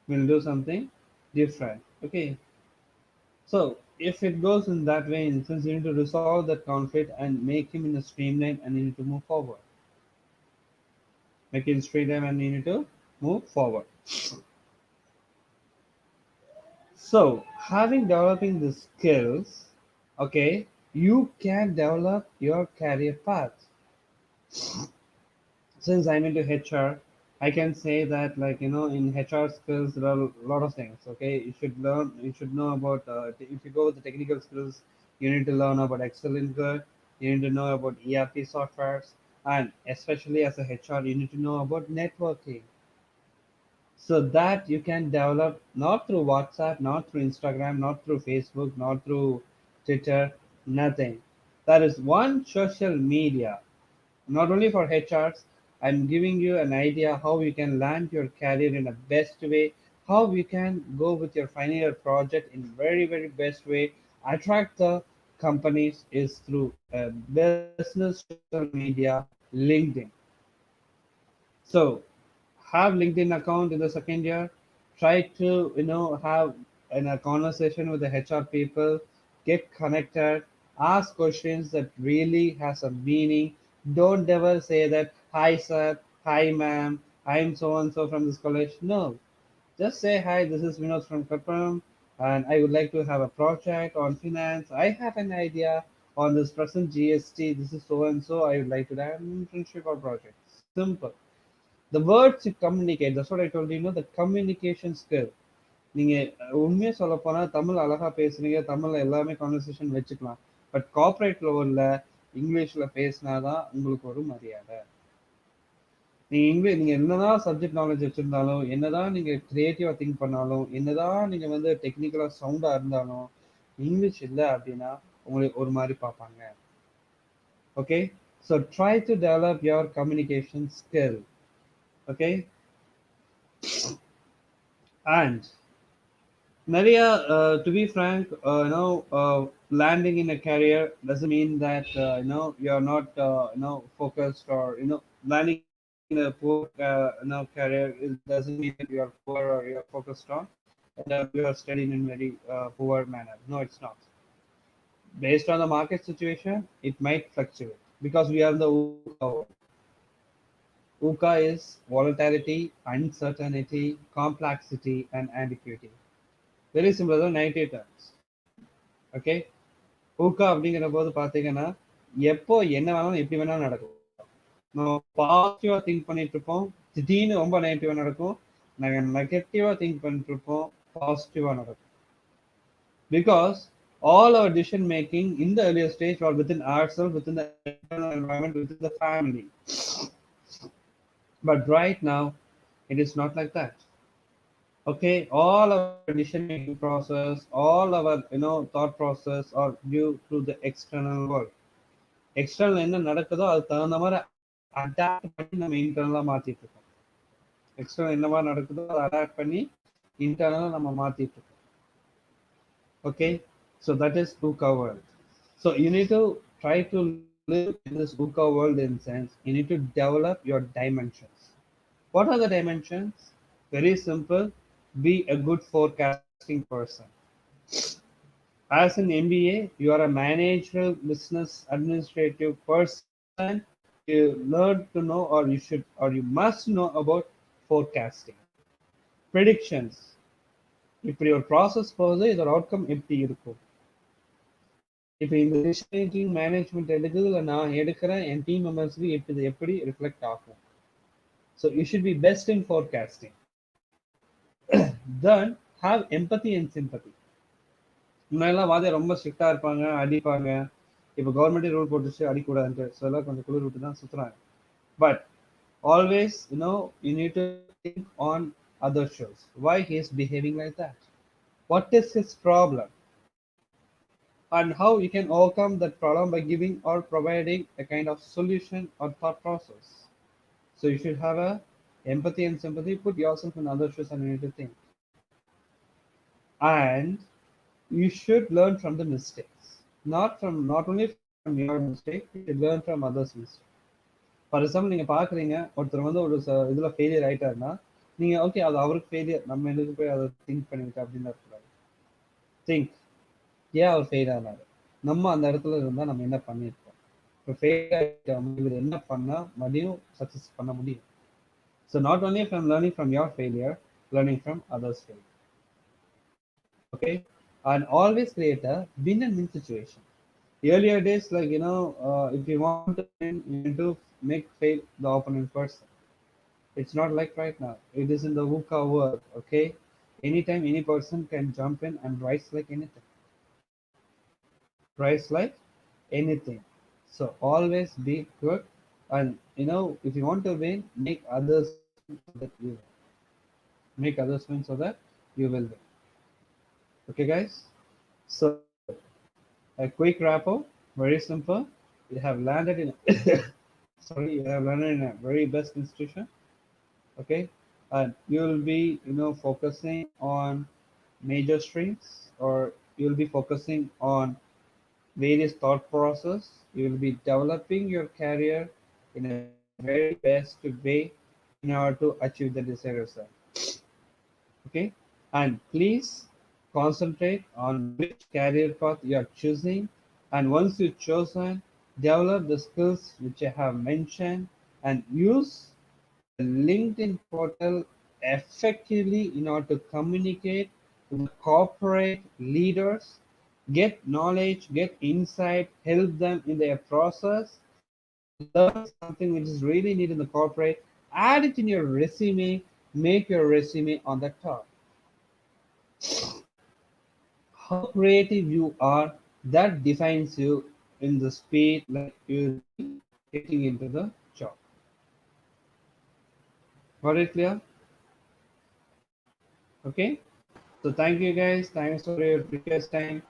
Will do something different. Okay. So if it goes in that way, in sense, you need to resolve that conflict and make him in a streamline, and you need to move forward. Make it streamline and you need to move forward. So having developing the skills, okay, you can develop your career path. since I'm into HR, I can say that, like, in HR skills there are a lot of things. Okay, you should learn. You should know about. If you go with the technical skills, you need to learn about Excel in good. You need to know about ERP softwares, and especially as a HR, you need to know about networking, so that you can develop not through WhatsApp, not through Instagram, not through Facebook, not through Twitter, nothing. That is one social media, not only for HRs. I'm giving you an idea how you can land your career in a best way, how you can go with your final year project in very, very best way, attract the companies is through a business social media, LinkedIn. So have LinkedIn account in the second year. Try to have a conversation with the HR people. Get connected. Ask questions that really has a meaning. Don't ever say that hi sir, hi ma'am, I'm so and so from this college. No, just say hi. This is Vinod from Kapram, and I would like to have a project on finance. I have an idea on this present GST. This is so and so. I would like to have an internship or project. Simple. The words you communicate, that's what I told you, the communication skill. நீங்க உண்மையா சொல்ல போனா தமிழ் அழகா பேசுறீங்க, தமிழ்ல எல்லாமே conversation வச்சுக்கலாம். But corporate லெவல்ல இங்கிலீஷ்ல பேசினாதான் உங்களுக்கு ஒரு மரியாதை. நீங்க என்னதான் சப்ஜெக்ட் நாலேஜ் வச்சிருந்தாலும், என்னதான் நீங்க கிரியேட்டிவா திங்க் பண்ணாலும், என்னதான் நீங்க வந்து டெக்னிக்கலா சவுண்டா இருந்தாலும், இங்கிலீஷ் இல்லை அப்படின்னா உங்களுக்கு ஒரு மாதிரி பார்ப்பாங்க. Okay, so try to develop your communication skill. Okay, and Maria, to be frank, landing in a career doesn't mean that you're not focused, or landing in a poor career. It doesn't mean that you are poor or you're focused on, and you are studying in very poor manner. No, it's not. Based on the market situation, it might fluctuate because we are the UCA world. UCA is volatility, uncertainty, complexity, and ambiguity. Very similar to 90 terms. Okay, ஊக்கா அப்படிங்கிற போது பார்த்தீங்கன்னா எப்போ என்ன வேணாலும் எப்படி வேணாலும் நடக்கும். நம்ம பாசிட்டிவா திங்க் பண்ணிட்டு இருப்போம், திடீர்னு ரொம்ப நெகட்டிவா நடக்கும். நாங்கள் நெகட்டிவா திங்க் பண்ணிட்டு இருப்போம், பாசிட்டிவா நடக்கும். Because all our decision making in the earlier stage were within ourselves, within the external environment, within the family. But right now, it is not like that. Okay, all our decision making process, all our thought process are due to the external world. External என்ன நடக்குதோ அது தகுந்த மாதிரி adapt பண்ணி நம்ம இன்டர்னலாக மாற்றிட்டு இருக்கோம். External என்ன மாதிரி நடக்குதோ அதை அடாப்ட் பண்ணி இன்டர்னலாக நம்ம மாற்றிட்டு இருக்கோம். Okay, so that is VUCA world. So you need to try to live in this VUCA world in sense you need to develop your dimensions. What are the dimensions? Very simple. Be a good forecasting person. As an MBA, you are a managerial business administrative person. You learn to know, or you should, or you must know about forecasting, predictions. இப்படி ஒரு process போகுது, இதோட outcome எப்படி இருக்கும். இப்போ இந்த decision making management எடுக்குது, இல்லை நான் எடுக்கிறேன், என் டீம் மெம்பர்ஸ்க்கு எப்படி ரிஃப்ளெக்ட் ஆகும். So you should be best in forecasting. Then have empathy and sympathy. முன்னாடிலாம் வாதியா ரொம்ப ஸ்ட்ரிக்டா இருப்பாங்க, அடிப்பாங்க. இப்போ கவர்மெண்ட்டே ரூல் போட்டுச்சு அடிக்கூடாதுன்ட்டு, ஸோ எல்லாம் கொஞ்சம் குளிர் விட்டு தான் சுற்றுறாங்க. But always you need to think on other shows, why he is behaving like that, what is his problem, and how you can overcome that problem by giving or providing a kind of solution or thought process. So you should have a empathy and sympathy. Put yourself in other shoes and you need to think. And you should learn from the mistakes, not only from your mistake, you should learn from others' mistakes. For example நீங்கள் பார்க்குறீங்க, ஒருத்தர் வந்து ஒரு இதில் failure ஆகிட்டாருன்னா, நீங்கள் okay அது அவருக்கு failure, நம்ம எதுக்கு போய் அதை திங்க் பண்ணிட்டு அப்படின்னு இருக்கக்கூடாது. திங்க், ஏன் அவர் ஃபெயில் ஆனார், நம்ம அந்த இடத்துல இருந்தால் நம்ம என்ன பண்ணியிருக்கோம், இப்போ ஃபெயில் ஆகிட்டோம், இவர் என்ன பண்ணால் மறுபடியும் சக்ஸஸ் பண்ண முடியும். So not only from learning from your failure, learning from others failure. Okay, and always create a win and win situation. Earlier days, like if you want to win, you need to make fail the opponent person. It's not like right now. It is in the VUCA world, okay? Anytime any person can jump in and rise like anything. Rise like anything. So always be good, and if you want to win, make others win so that you win. Make others win so that you will win. Okay, guys? So a quick wrap up, very simple. You have landed in you have landed in a very best institution. Okay, and you'll be focusing on major streams, or you'll be focusing on various thought process. You will be developing your career in a very best way in order to achieve the desired result. Okay, and please concentrate on which career path you are choosing, and once you've chosen, develop the skills which I have mentioned and use the LinkedIn portal effectively in order to communicate with corporate leaders, get knowledge, get insight, help them in their process, and learn something which is really needed in the corporate. Add it in your resume, make your resume on the top. How creative you are, that defines you in the speed like you'll be getting into the job. Got it clear? Okay. So thank you guys. Thanks for your precious time.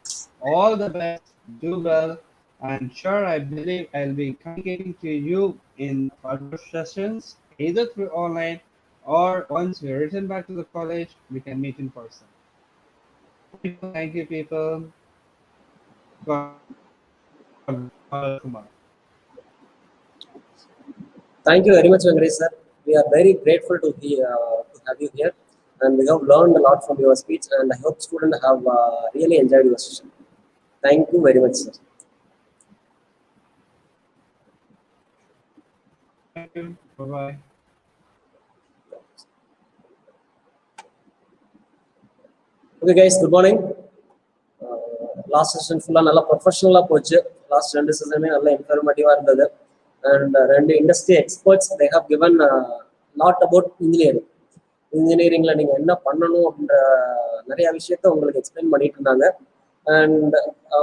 All the best. Do well. And sure, I believe I'll be communicating to you in further sessions, either through online or once we return back to the college, we can meet in person. Thank you, people. God bless. Kumar. Thank you very much, Venkatesh sir. We are very grateful to have you here, and we have learned a lot from your speech. And I hope students have really enjoyed your session. Thank you very much, sir. Thank you. Bye bye. Okay, guys. Good morning. Last session ஃபுல்லாக நல்லா ப்ரொஃபஷனலாக போச்சு. Last 2 செஷனுமே நல்லா இன்ஃபர்மேட்டிவாக இருந்தது. And 2 industry experts they have given lot about engineering. இன்ஜினியரிங்கில் நீங்கள் என்ன பண்ணணும் அப்படின்ற நிறைய விஷயத்த உங்களுக்கு எக்ஸ்பிளைன் பண்ணிட்டு இருந்தாங்க. அண்ட்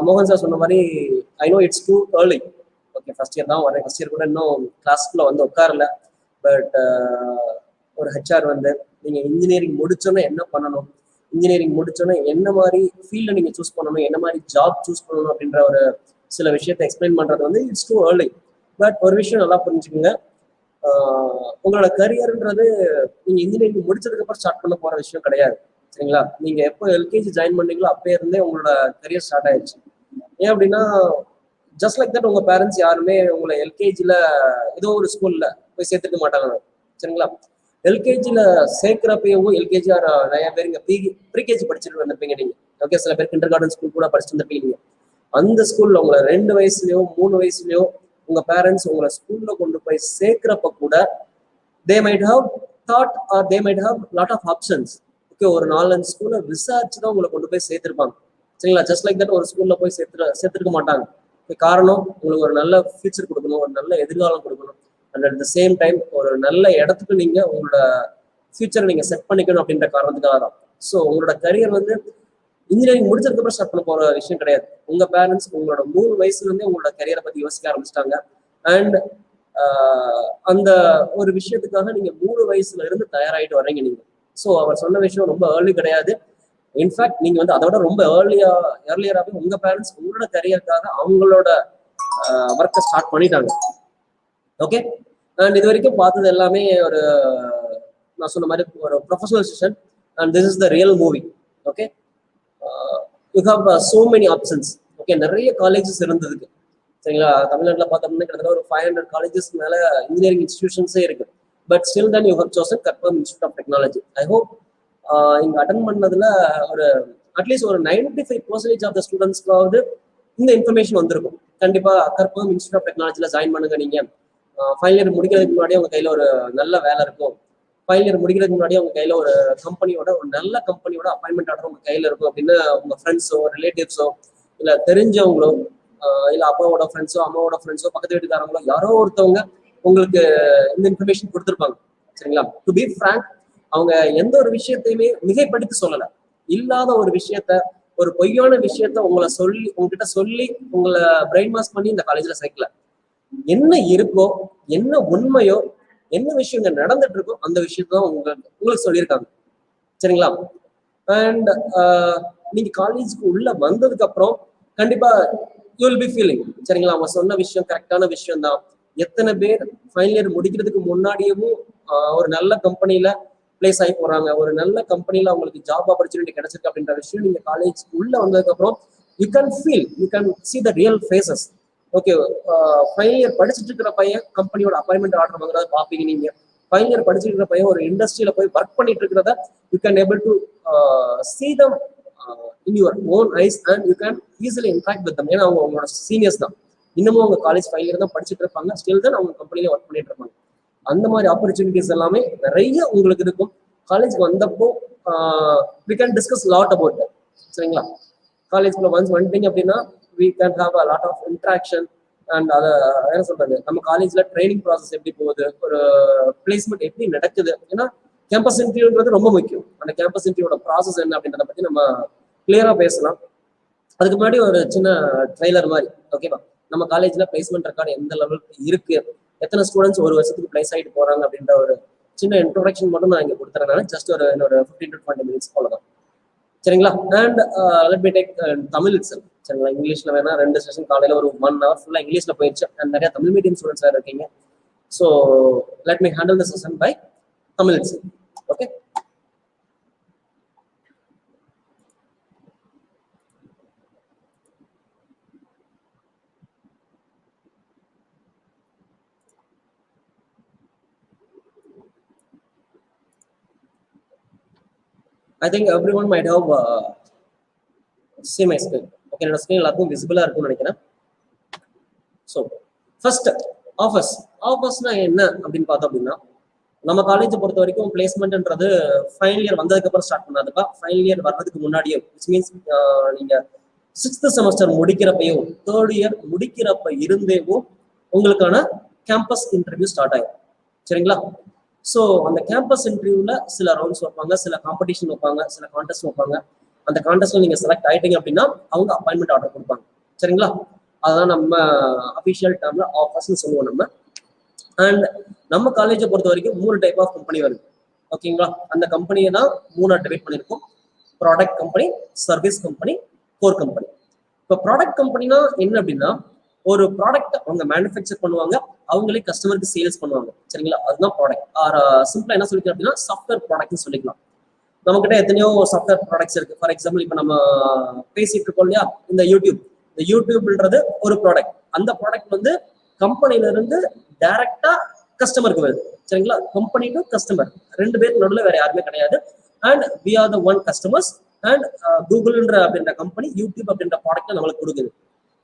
மோகன் சார் சொன்ன மாதிரி I know it's too early. Okay, first year தான் வரேன். ஃபர்ஸ்ட் இயர் கூட இன்னும் கிளாஸ்க்குள்ளே வந்து உட்காரல. பட் ஒரு ஹெச்ஆர் வந்து நீங்கள் இன்ஜினியரிங் முடிச்சோன்னே என்ன பண்ணணும், இன்ஜினியரிங் முடிச்சோன்னே என்ன மாதிரி ஃபீல்டை நீங்கள் சூஸ் பண்ணணும், என்ன மாதிரி ஜாப் சூஸ் பண்ணணும் அப்படின்ற ஒரு சில விஷயத்தை எக்ஸ்பிளைன் பண்ணுறது வந்து இட்ஸ் டூ ஏர்லி. பட் ஒரு விஷயம் நல்லா புரிஞ்சுக்கோங்க, உங்களோட கரியர்ன்றது நீங்கள் இன்ஜினியரிங் முடிச்சதுக்கு அப்புறம் ஸ்டார்ட் பண்ண போகிற விஷயம் கிடையாது. சரிங்களா? நீங்கள் எப்போ எல்கேஜி ஜாயின் பண்ணீங்களோ அப்போ இருந்தே உங்களோட கரியர் ஸ்டார்ட் ஆயிடுச்சு. ஏன் அப்படின்னா ஜஸ்ட் லைக் தட் உங்கள் பேரண்ட்ஸ் யாருமே உங்களை எல்கேஜியில் ஏதோ ஒரு ஸ்கூலில் போய் சேர்த்துக்க மாட்டாங்க. சரிங்களா? எல்கேஜியில் சேர்க்குறப்பவும் எல்கேஜி நிறைய பேர் இங்கே ப்ரீகேஜி படிச்சுட்டு வந்திருப்பீங்க நீங்கள். ஓகே, சில பேர் கிண்டர் கார்டன் ஸ்கூல் கூட படிச்சுட்டு வந்திருப்பீங்க. அந்த ஸ்கூலில் உங்களை 2 வயசுலையோ 3 வயசுலையோ உங்கள் பேரண்ட்ஸ் உங்களை ஸ்கூலில் கொண்டு போய் சேர்க்குறப்ப கூட they might have thought or they might have lot of options. Okay, ஒரு 4-5 ஸ்கூலை விசாரிச்சு தான் உங்களை கொண்டு போய் சேர்த்துருப்பாங்க. சரிங்களா? ஜஸ்ட் லைக் தட் ஒரு ஸ்கூலில் போய் சேர்த்துருக்க மாட்டாங்க. காரணம், உங்களுக்கு ஒரு நல்ல ஃபியூச்சர் கொடுக்கணும், ஒரு நல்ல எதிர்காலம் கொடுக்கணும். And at the same time ஒரு நல்ல இடத்துக்கு நீங்கள் உங்களோட ஃபியூச்சரை நீங்கள் செட் பண்ணிக்கணும் அப்படின்ற காரணத்துக்காக தான். ஸோ உங்களோட கரியர் வந்து இன்ஜினியரிங் முடிச்சதுக்கப்புறம் ஸ்டார்ட் பண்ண போகிற விஷயம் கிடையாது. உங்கள் பேரண்ட்ஸ் உங்களோட 3 வயசுலேருந்தே உங்களோட கரியரை பற்றி யோசிக்க ஆரம்பிச்சிட்டாங்க. அண்ட் அந்த ஒரு விஷயத்துக்காக நீங்கள் 3 வயசுல இருந்து தயாராகிட்டு வர்றீங்க நீங்கள். ஸோ அவர் சொன்ன விஷயம் ரொம்ப ஏர்லி கிடையாது. இன்ஃபேக்ட் நீங்கள் வந்து அதோட ரொம்ப ஏர்லியராகவே உங்கள் பேரண்ட்ஸ் உங்களோட கரியருக்காக அவங்களோட ஒர்க்கை ஸ்டார்ட் பண்ணிட்டாங்க. ஓகே, அண்ட் இது வரைக்கும் பார்த்தது எல்லாமே ஒரு நான் சொன்ன மாதிரி ஒரு professional session. And this is the real movie. Okay, you have so many options. Okay, நிறைய காலேஜஸ் இருந்ததுக்கு. சரிங்களா? தமிழ்நாட்டில் பார்த்தோம்னா கிட்டத்தட்ட ஒரு 500 காலேஜஸ் மேலே இன்ஜினியரிங் இன்ஸ்டிடியூஷன்ஸே இருக்கு. But still then you have chosen Karpagam institute of technology. I hope இங்கே அட்டன் பண்ணதுல ஒரு அட்லீஸ்ட் ஒரு 95% ஆஃப் த ஸ்டூடெண்ட்ஸ்க்காவது இந்த இன்ஃபர்மேஷன் வந்திருக்கும். கண்டிப்பாக கற்பகம் இன்ஸ்டியூட் ஆஃப் டெக்னாலஜியில் ஜாயின் பண்ணுங்க. நீங்கள் ஃபைனல் இயர் முடிக்கிறதுக்கு முன்னாடி உங்க கையில ஒரு நல்ல வேலை இருக்கும். ஃபைனல் இயர் முடிக்கிறதுக்கு முன்னாடி உங்க கையில ஒரு கம்பெனியோட, ஒரு நல்ல கம்பெனியோட அப்பாயின்மெண்ட் ஆர்டர் உங்க கையில இருக்கும் அப்படின்னு உங்க ஃப்ரெண்ட்ஸோ, ரிலேட்டிவ்ஸோ, இல்ல தெரிஞ்சவங்களோ, இல்ல அப்பாவோட ஃப்ரெண்ட்ஸோ, அம்மாவோட ஃப்ரெண்ட்ஸோ, பக்கத்து வீட்டுக்காரங்களோ யாரோ ஒருத்தவங்க உங்களுக்கு இந்த இன்ஃபர்மேஷன் கொடுத்துருப்பாங்க. சரிங்களா? டு பி ஃப்ராங்க், அவங்க எந்த ஒரு விஷயத்தையுமே மிகைப்படுத்தி சொல்லல. இல்லாத ஒரு விஷயத்த, ஒரு பொய்யான விஷயத்த உங்ககிட்ட சொல்லி உங்களை பிரெயின் வாஷ் பண்ணி இந்த காலேஜ்ல சேர்க்கல. என்ன இருக்கோ, என்ன உண்மையோ, என்ன விஷயம் இங்க நடந்துட்டு இருக்கோ அந்த விஷயத்தான் உங்களுக்கு சொல்லியிருக்காங்க. சரிங்களா? அண்ட் நீங்க காலேஜுக்கு உள்ள வந்ததுக்கு அப்புறம் கண்டிப்பா யூ வில் பி ஃபீலிங், சரிங்களா, அவங்க சொன்ன விஷயம் கரெக்டான விஷயம் தான். எத்தனை பேர் ஃபைனல் இயர் முடிக்கிறதுக்கு முன்னாடியும் ஒரு நல்ல கம்பெனில பிளேஸ் ஆகி போறாங்க, ஒரு நல்ல கம்பெனில அவங்களுக்கு ஜாப் ஆப்பர்ச்சுனிட்டி கிடைச்சிருக்கு அப்படின்ற விஷயம் நீங்க காலேஜ் உள்ள வந்ததுக்கு அப்புறம் you can feel, you can see the real faces. Okay, final year படிச்சுட்டு இருக்கிற பையன் கம்பெனியோட அப்பாயின்மெண்ட் ஆர்டர் வாங்குறத பாப்பீங்க. நீங்க ஃபைனல் இயர் படிச்சுட்டு இருக்கிற பையன் ஒரு இண்டஸ்ட்ரியில போய் ஒர்க் பண்ணிட்டு இருக்கிறத you can able to see them in your own eyes and you can easily interact with them. ஏன்னா அவங்க உங்களோட சீனியர்ஸ் தான், இன்னமும் அவங்க காலேஜ் ஃபைனல் இயர் தான் படிச்சுட்டு இருப்பாங்க, ஸ்டில் தான் அவங்க கம்பெனில ஒர்க் பண்ணிட்டு இருப்பாங்க. அந்த மாதிரி ஆப்பர்ச்சுனிட்டிஸ் எல்லாமே நிறைய உங்களுக்கு இருக்கும். காலேஜ்க்கு வந்தப்போ we can discuss lot about that. சரிங்களா? காலேஜ்ல ஒன்ஸ் வந்துட்டீங்க அப்படின்னா we can have a lot of interaction and அதை என்ன சொல்றது, நம்ம காலேஜ்ல ட்ரைனிங் ப்ராசஸ் எப்படி போகுது, ஒரு பிளேஸ்மெண்ட் எப்படி நடக்குது. ஏன்னா கேம்பஸ் இன்டர்வியூன்றது ரொம்ப முக்கியம். அந்த கேம்பஸ் இன்டர்வியூட ப்ராசஸ் என்ன அப்படின்றத பத்தி நம்ம கிளியரா பேசலாம். அதுக்கு முன்னாடி ஒரு சின்ன ட்ரெய்லர் மாதிரி, ஓகேவா? நம்ம காலேஜ்ல பிளேஸ்மெண்ட் ரெக்கார்டு எந்த லெவலுக்கு இருக்கு, எத்தனை ஸ்டூடெண்ட்ஸ் ஒரு வருஷத்துக்கு பிளேஸ் ஆகிட்டு போறாங்க அப்படின்ற ஒரு சின்ன இன்ட்ரோடக்ஷன் மட்டும் நான் இங்க கொடுத்துறேன். ஜஸ்ட் ஒரு 15 to 20 minutes போலதான். சரிங்களா? And let me take Tamil itself. சரிங்களா? இங்கிலீஷ்ல வேணா 2 செஷன் காலையில ஒரு 1 hour ஃபுல்லா இங்கிலீஷ்ல போயிடுச்சு. அண்ட் நிறைய தமிழ் மீடியம் ஸ்டூடெண்ட்ஸ் இருக்கீங்க. So let me handle the session by Tamil itself. Okay, I think everyone might have seen my screen. Okay, என்னோட ஸ்கிரீன் எல்லாருக்கும் விசிபிளா இருக்கும்னு நினைக்கிறேன். ஸோ ஃபர்ஸ்ட் ஆஃபர்ஸ்னா என்ன அப்படின்னு பார்த்தோம் அப்படின்னா, நம்ம காலேஜை பொறுத்த வரைக்கும் பிளேஸ்மெண்ட்ன்றது ஃபைனல் இயர் வந்ததுக்கு அப்புறம் ஸ்டார்ட் பண்ணாதுப்பா. ஃபைனல் இயர் வர்றதுக்கு முன்னாடியே, விச் மீன்ஸ் நீங்க 6th செமஸ்டர் முடிக்கிறப்பையும் 3rd இயர் முடிக்கிறப்ப இருந்தேவும் உங்களுக்கான கேம்பஸ் இன்டர்வியூ ஸ்டார்ட் ஆகும். சரிங்களா? ஸோ அந்த கேம்பஸ் இன்டர்வியூல சில ரவுண்ட்ஸ் வைப்பாங்க, சில காம்படிஷன் வைப்பாங்க, சில கான்டெஸ்ட் வைப்பாங்க. அந்த கான்டெஸ்ட்ல நீங்க செலக்ட் ஆயிட்டீங்க அப்படின்னா அவங்க அப்பாயின்மெண்ட் ஆர்டர் கொடுப்பாங்க. சரிங்களா? அதான் நம்ம அஃபிஷியல் டேர்ம்ல ஆஃபர்ஸ்னு சொல்லுவோம் நம்ம. அண்ட் நம்ம காலேஜை பொறுத்த வரைக்கும் 3 டைப் ஆஃப் கம்பெனி வருது. ஓகேங்களா? அந்த கம்பெனியை தான் 3 டிவைட் பண்ணியிருக்கோம். Product company, service company, core company. இப்போ ப்ராடக்ட் கம்பெனினா என்ன அப்படின்னா, ஒரு ப்ராடக்ட் அவங்க மேனுஃபேக்சர் பண்ணுவாங்க, அவங்களே கஸ்டமருக்கு சேல்ஸ் பண்ணுவாங்க. சரிங்களா? அதுதான் ப்ராடக்ட். ஆர் சிம்பிளா என்ன சொல்லிக்கலாம் அப்படின்னா சாஃப்ட்வேர் ப்ராடக்ட்னு சொல்லிக்கலாம். நம்மகிட்ட எத்தனையோ சாஃப்ட்வேர் ப்ராடக்ட்ஸ் இருக்கு. ஃபார் எக்ஸாம்பிள் இப்போ நம்ம பேசிட்டு இருக்கோம் இல்லையா, இந்த யூடியூப்ன்றது ஒரு ப்ராடக்ட். அந்த ப்ராடக்ட் வந்து கம்பெனில இருந்து டைரக்டா கஸ்டமருக்கு வருது. சரிங்களா? கம்பெனி டு கஸ்டமர் 2 பேருக்கு நடுவில் வேற யாருமே கிடையாது. And we are the one customers. And கூகுள்ன்ற அப்படின்ற கம்பெனி யூடியூப் அப்படின்ற ப்ராடக்ட் நம்மளுக்கு கொடுக்குது.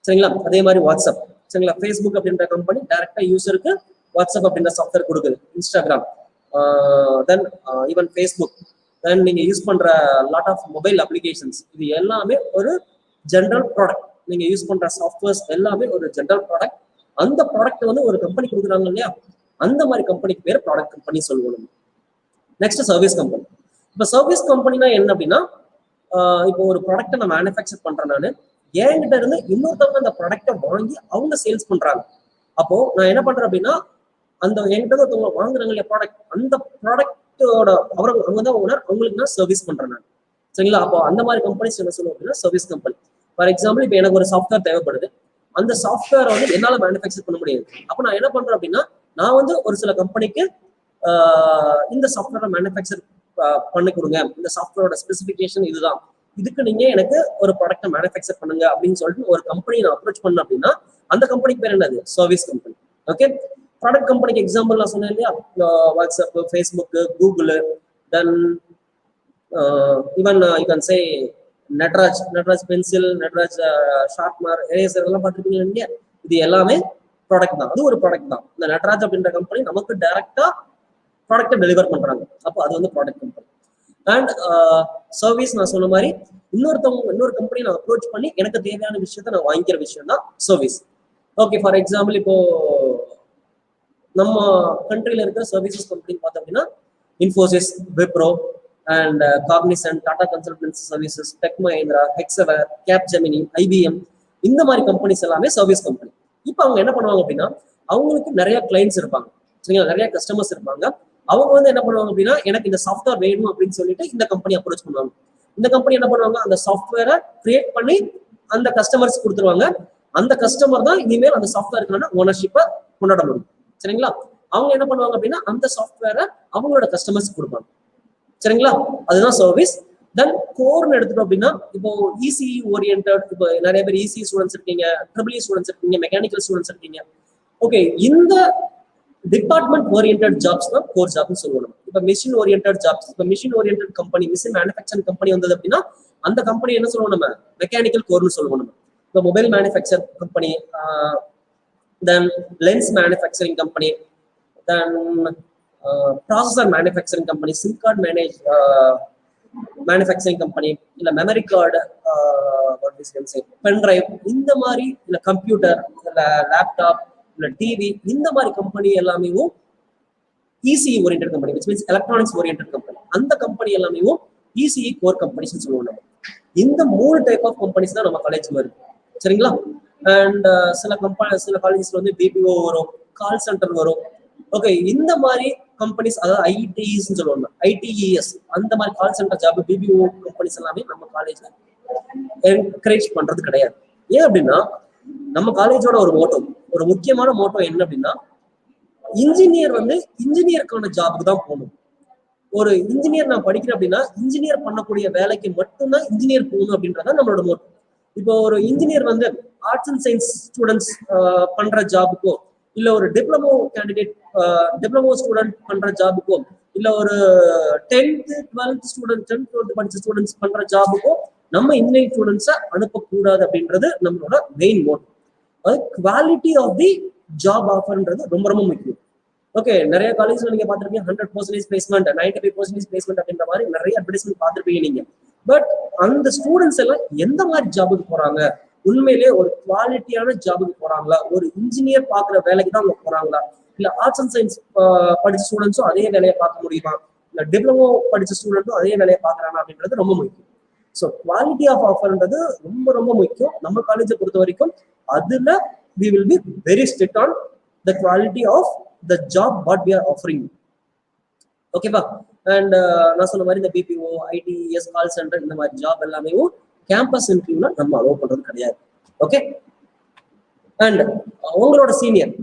சரிங்களா? அதே மாதிரி வாட்ஸ்அப், சரிங்களா, ஃபேஸ்புக் அப்படின்ற கம்பெனி டைரக்டா யூசருக்கு வாட்ஸ்அப் அப்படின்ற சாஃப்ட்வேர் கொடுக்குது. இன்ஸ்டாகிராம், தென் ஈவன் ஃபேஸ்புக், தென் நீங்க யூஸ் பண்ற லாட் ஆஃப் மொபைல் அப்ளிகேஷன்ஸ், இது எல்லாமே ஒரு ஜென்ரல் ப்ராடக்ட். நீங்க யூஸ் பண்ற சாஃப்ட்வேர்ஸ் எல்லாமே ஒரு ஜென்ரல் ப்ராடக்ட். அந்த ப்ராடக்ட் வந்து ஒரு கம்பெனி கொடுக்குறாங்க இல்லையா, அந்த மாதிரி கம்பெனிக்கு பேர் ப்ராடக்ட் கம்பெனி சொல்லுவோம். Next service company. இப்போ சர்வீஸ் கம்பெனினா என்ன அப்படின்னா, இப்போ ஒரு ப்ராடக்ட்டை நான் மேனுஃபேக்சர் பண்றேன், நான் என்கிட்ட இருந்து இன்னொருத்தவங்க அந்த ப்ராடக்ட்டை வாங்கி அவங்க சேல்ஸ் பண்றாங்க. அப்போ நான் என்ன பண்றேன் அப்படின்னா, அந்த என்கிட்ட ஒருத்தவங்க வாங்குறாங்க இல்லையா ப்ராடக்ட், அந்த ப்ராடக்டோட அவங்க தான் ஓனர், அவங்களுக்கு நான் சர்வீஸ் பண்றேன் நான். சரிங்களா? அப்போ அந்த மாதிரி கம்பெனிஸ் என்ன சொல்லுவோம் அப்படின்னா சர்வீஸ் கம்பெனி. ஃபார் எக்ஸாம்பிள் இப்போ எனக்கு ஒரு சாஃப்ட்வேர் தேவைப்படுது, அந்த சாஃப்ட்வேரை வந்து என்னால மேனுஃபேக்சர் பண்ண முடியாது. அப்போ நான் என்ன பண்றேன் அப்படின்னா, நான் வந்து ஒரு சில கம்பெனிக்கு இந்த சாஃப்ட்வேரை மேனுஃபேக்சர் பண்ணி கொடுங்க, இந்த சாஃப்ட்வேரோட ஸ்பெசிஃபிகேஷன் இதுதான், இதுக்கு நீங்க எனக்கு ஒரு ப்ராடக்ட்டை மேனுஃபேக்சர் பண்ணுங்க அப்படின்னு சொல்லிட்டு ஒரு கம்பெனி நான் அப்ரோச் பண்ணேன் அப்படின்னா அந்த கம்பெனிக்கு பேர் என்னது? Service company. ஓகே, ப்ராடக்ட் கம்பெனிக்கு எக்ஸாம்பிள் நான் சொன்னேன் இல்லையா, WhatsApp, Facebook, Google, then even you can say Natraj pencil, Natraj sharpener, eraser இதெல்லாம் பார்த்துருக்கீங்க இல்லையா, இது எல்லாமே ப்ராடக்ட் தான். அது ஒரு ப்ராடக்ட் தான். இந்த நட்ராஜ் அப்படின்ற கம்பெனி நமக்கு டைரக்டா ப்ராடக்ட்டை டெலிவர் பண்றாங்க. அப்போ அது வந்து ப்ராடக்ட் கம்பெனி. அண்ட் சர்வீஸ் நான் சொன்ன மாதிரி இன்னொரு கம்பெனி நான் அப்ரோச் பண்ணி எனக்கு தேவையான விஷயத்த நான் வாங்கிக்கிற விஷயம் தான் சர்வீஸ். ஓகே, ஃபார் எக்ஸாம்பிள் இப்போ நம்ம கண்ட்ரியில இருக்கிற சர்வீசஸ் கம்பெனி பார்த்தோம் அப்படின்னா Infosys, Wipro and Cognizant, Tata consultancy services, tech Mahindra, Hexaware, Capgemini, IBM, இந்த மாதிரி கம்பெனிஸ் எல்லாமே சர்வீஸ் கம்பெனி. இப்போ அவங்க என்ன பண்ணுவாங்க அப்படின்னா அவங்களுக்கு நிறைய கிளைண்ட்ஸ் இருப்பாங்க, சரிங்களா, நிறைய கஸ்டமர்ஸ் இருப்பாங்க. அவங்க வந்து என்ன பண்ணுவாங்க அப்படின்னா எனக்கு இந்த சாஃப்ட்வேர் வேணும் அப்படின்னு சொல்லிட்டு இந்த கம்பெனி அப்ரோச் பண்ணுவாங்க. இந்த கம்பெனி என்ன பண்ணுவாங்க, அந்த சாஃப்ட்வேரை கிரியேட் பண்ணி அந்த கஸ்டமர்ஸ் கொடுத்துருவாங்க. அந்த கஸ்டமர் தான் இனிமேல் அந்த சாஃப்ட்வேருக்கான ஓனர்ஷிப்பை கொண்டாட முடியும், சரிங்களா. அவங்க என்ன பண்ணுவாங்க அப்படின்னா அந்த சாஃப்ட்வேரை அவங்களோட கஸ்டமர்ஸ் கொடுப்பாங்க, சரிங்களா. அதுதான் சர்வீஸ். தென் கோர்னு எடுத்துட்டோம் அப்படின்னா இப்போ இசிஇ ஓரியன்ட், இப்போ நிறைய பேர் இசிஇ ஸ்டூடெண்ட்ஸ் இருக்கீங்க, ட்ரிபிள் இ ஸ்டூடெண்ட்ஸ் இருக்கீங்க, மெக்கானிக்கல் ஸ்டூடெண்ட்ஸ் இருக்கீங்க. ஓகே, இந்த டிபார்ட்மெண்ட் ஓரியன்ட் ஜாப்ஸ் தான் கோர் ஜாப்னு சொல்லுவோம். இப்போ மிஷின் ஓரியன்ட் ஜாப்ஸ், இப்போ machine orient company, machine manufacturing company வந்தது அப்படின்னா அந்த கம்பெனி என்ன சொல்லுவோம், நம்ம மெக்கானிக்கல் கோர்னு சொல்லுவோம். நம்ம இப்போ mobile manufacture company, then lens manufacturing company, then processor manufacturing company, SIM card manufacturing company, இல்ல மெமரி கார்டு, பென் டிரைவ், இந்த மாதிரி, இல்ல கம்ப்யூட்டர், இல்ல லேப்டாப், இல்ல டிவி, இந்த மாதிரி கம்பெனி எல்லாமே ECE orient company, which means electronics orient company. அந்த கம்பெனி எல்லாமே இசிஇ கோர் கம்பெனிஸ் சொல்லுவோம். இந்த 3 டைப் ஆஃப் கம்பெனிஸ் தான் நம்ம காலேஜ்ல இருக்கு, சரிங்களா. அண்ட் சில காலேஜஸ்ல வந்து பிபிஓ வரும், கால் சென்டர் வரும். ஓகே, இந்த மாதிரி கம்பெனிஸ், அதாவது ஐடிஇஸ் சொல்லுவாங்க, ஐடிஇஎஸ், அந்த மாதிரி call centre job, BPO companies எல்லாமே நம்ம காலேஜ்ல என்கரேஜ் பண்றது கிடையாது. ஏன் அப்படின்னா நம்ம காலேஜோட ஒரு முக்கியமான மோட்டோ என்ன அப்படின்னா இன்ஜினியர் வந்து இன்ஜினியருக்கான ஜாபுக்கு தான் போகணும். ஒரு இன்ஜினியர் நான் படிக்கிறேன் அப்படின்னா இன்ஜினியர் பண்ணக்கூடிய வேலைக்கு மட்டும்தான் இன்ஜினியர் போகணும் அப்படின்றதான் நம்மளோட மோட்டோ. இப்போ ஒரு இன்ஜினியர் வந்து ஆர்ட்ஸ் அண்ட் சயின்ஸ் ஸ்டூடெண்ட்ஸ் பண்ற ஜாபுக்கோ, இல்ல ஒரு டிப்ளமோ கேண்டிடேட், டிப்ளமோ ஸ்டூடெண்ட் பண்ற ஜாபுக்கோ, இல்ல ஒரு 10th 12th படிச்ச ஸ்டூடெண்ட்ஸ் பண்ற ஜாபுக்கோ நம்ம இன்ஜினியரிங் ஸ்டூடெண்ட்ஸை அனுப்பக்கூடாது அப்படின்றது நம்மளோட மெயின் மோட்டோ. அது குவாலிட்டி ஆஃப் தி ஜாப் ஆஃபர்ன்றது ரொம்ப ரொம்ப முக்கியம். ஓகே, நிறைய காலேஜ்ல நீங்க பாத்திருப்பீங்க 100% பிளேஸ்மெண்ட், 95% பிளேஸ்மெண்ட் அப்படின்ற மாதிரி நிறைய அட்வர்டைஸ்மெண்ட் பார்த்திருப்பீங்க நீங்க. பட் அந்த ஸ்டூடெண்ட்ஸ் எல்லாம் எந்த மாதிரி ஜாபுக்கு போறாங்க, உண்மையிலே ஒரு குவாலிட்டியான ஜாபுக்கு போறாங்களா, ஒரு இன்ஜினியர் பாக்குற வேலைக்கு தான் அவங்க போறாங்களா, இல்ல ஆர்ட்ஸ் அண்ட் சயின்ஸ் படிச்ச ஸ்டூடெண்ட்ஸும் அதே வேலையை பார்க்க முடியுமா, இல்ல டிப்ளமோ படிச்ச ஸ்டூடெண்ட்டும் அதே வேலையை பாக்குறாங்க அப்படின்றது ரொம்ப முக்கியம். ஸோ குவாலிட்டி ஆஃப் ஆஃபர்ன்றது ரொம்ப ரொம்ப முக்கியம் நம்ம காலேஜை பொறுத்த வரைக்கும். அதுல we will be very strict on the quality of the job what we are offering. ஓகேவா. அண்ட் நான் சொன்ன மாதிரி இந்த பிபிஓ, ஐடிஎஸ், கால் சென்டர், இந்த மாதிரி ஜாப் எல்லாமே கேம்பஸ் இன்டர்வியூல நம்ம அலோவ் பண்றது கிடையாது. ஓகே. அண்ட் உங்களோட சீனியர்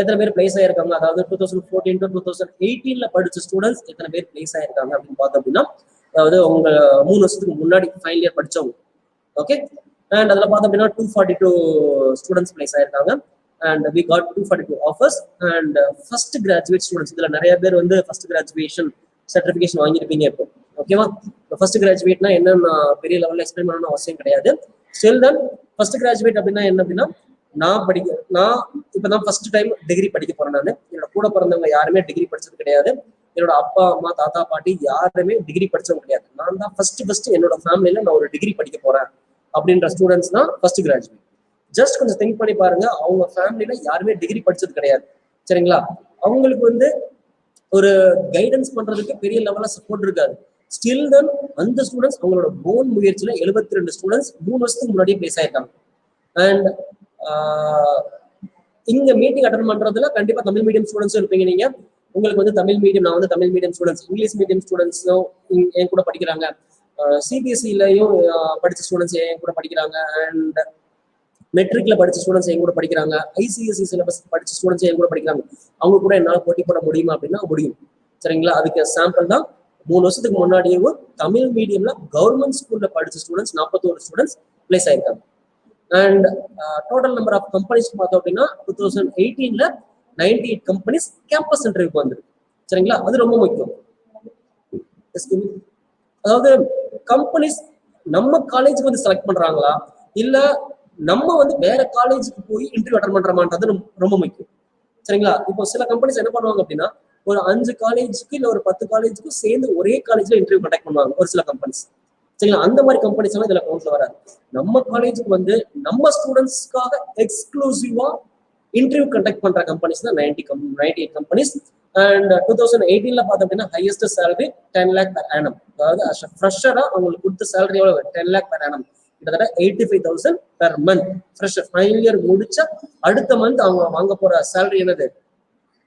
எத்தனை பேர் பிளேஸ் ஆயிருக்காங்க, அதாவது 2014 to 2018 படிச்ச ஸ்டூடெண்ட்ஸ் எத்தனை பேர் பிளேஸ் ஆயிருக்காங்க அப்படின்னு பார்த்தோம் அப்படின்னா, அதாவது உங்க 3 வருஷத்துக்கு முன்னாடி ஃபைனல் இயர் படிச்சவங்க. ஓகே. அண்ட் அதில் பார்த்தோம் அப்படின்னா 242 ஸ்டூடெண்ட்ஸ் பிளேஸ் ஆயிருக்காங்க. And we got 242 offers. And first graduate students, இதுல நிறைய பேர் வந்து ஃபர்ஸ்ட் கிராஜுவேஷன் சர்டிஃபிகேஷன் வாங்கியிருப்பீங்க இப்போ. ஓகேவா. ஃபர்ஸ்ட் கிராஜுவேட்னா என்னன்னு பெரிய லெவலில் எக்ஸ்பிளைன் பண்ணணும்னு அவசியம் கிடையாது. ஸ்டில் தென் ஃபர்ஸ்ட் கிராஜுவேட் அப்படின்னா என்ன அப்படின்னா, நான் இப்பதான் ஃபர்ஸ்ட் டைம் டிகிரி படிக்க போறேன். நான் என்னோட கூட பிறந்தவங்க யாருமே டிகிரி படிச்சது கிடையாது. என்னோட அப்பா அம்மா தாத்தா பாட்டி யாருமே டிகிரி படிச்சவங்க கிடையாது. நான் தான் ஃபர்ஸ்ட் என்னோட ஃபேமிலியில நான் ஒரு டிகிரி படிக்க போறேன் அப்படின்ற ஸ்டூடெண்ட்ஸ் தான் ஃபர்ஸ்ட் கிராஜுவேட். ஜஸ்ட் கொஞ்சம் திங்க் பண்ணி பாருங்க, அவங்க ஃபேமிலியில யாருமே டிகிரி படிச்சது கிடையாது, சரிங்களா. அவங்களுக்கு வந்து ஒரு கைடன்ஸ் பண்றதுக்கு பெரிய லெவல்ல சப்போர்ட் இருக்காது. ஸ்டில் தென் அந்த ஸ்டூடெண்ட்ஸ் அவங்களோட ஓன் முயற்சியில 72 ஸ்டூடெண்ட்ஸ் 3 வருஷத்துக்கு முன்னாடியே பிளேஸ் ஆயிருக்காங்க. அண்ட் இங்க மீட்டிங் அட்டன் பண்றதுல கண்டிப்பா தமிழ் மீடியம் ஸ்டூடெண்ட்ஸும் இருப்பீங்க. நீங்க உங்களுக்கு வந்து தமிழ் மீடியம், நான் வந்து Tamil medium students, English medium ஸ்டூடெண்ட்ஸும் என் கூட படிக்கிறாங்க. சிபிஎஸ்சிலையும் படிச்ச ஸ்டூடெண்ட்ஸ் என் கூட படிக்கிறாங்க. அண்ட் மெட்ரிக்ல படிச்ச ஸ்டூடெண்ட்ஸ் என் கூட படிக்கிறாங்க. ஐசிஎஸ்சி சிலபஸ் படிச்ச ஸ்டூடெண்ட்ஸ் என் கூட படிக்கிறாங்க. அவங்க கூட என்னால் போட்டி போட முடியுமா அப்படின்னா முடியும், சரிங்களா. அதுக்கு சாம்பிள் தான் 3 வருஷத்துக்கு முன்னாடியும் தமிழ் மீடியம்ல கவர்மெண்ட் ஸ்கூல்ல படிச்ச ஸ்டூடெண்ட்ஸ் 41 ஸ்டூடெண்ட்ஸ் பிளேஸ் ஆயிருக்காங்க. And total number of companies பார்த்தோம் அப்படின்னா 2018ல 98 கம்பெனிஸ் கேம்பஸ் இன்டர்வியூக்கு வந்துருக்கு, சரிங்களா. அது ரொம்ப முக்கியம். அதாவது கம்பெனிஸ் நம்ம காலேஜுக்கு வந்து செலக்ட் பண்றாங்களா, இல்ல நம்ம வந்து வேற காலேஜுக்கு போய் இன்டர்வியூ அட்டன் பண்றோமான்றது ரொம்ப முக்கியம், சரிங்களா. இப்போ சில கம்பெனிஸ் என்ன பண்ணுவாங்க அப்படின்னா, ஒரு 5 காலேஜுக்கு இல்ல ஒரு 10 காலேஜுக்கு சேர்ந்து ஒரே காலேஜ்ல இன்டர்வியூ கண்டக்ட் பண்ணுவாங்க ஒரு சில கம்பெனிஸ், சரிங்களா. அந்த மாதிரி கம்பெனிஸ் எல்லாம் இதுல கவுண்ட்ல வராது. நம்ம காலேஜுக்கு வந்து நம்ம ஸ்டூடெண்ட்ஸ்க்காக எக்ஸ்க்ளூசிவா இன்டர்வியூ கண்டக்ட் பண்ற கம்பெனிஸ் தான் 98 கம்பெனிஸ். அண்ட் 2018 பார்த்தோம் அப்படின்னா highest salary 10 lakh per annum. அதாவது ஃப்ரெஷரா அவங்களுக்கு கொடுத்த சேலரி எவ்வளவு 10 lakh per annum, கிட்டத்தட்ட 85,000 per month. Fresher final year முடிச்ச அடுத்த மந்த் அவங்க வாங்க போற சேலரி என்னது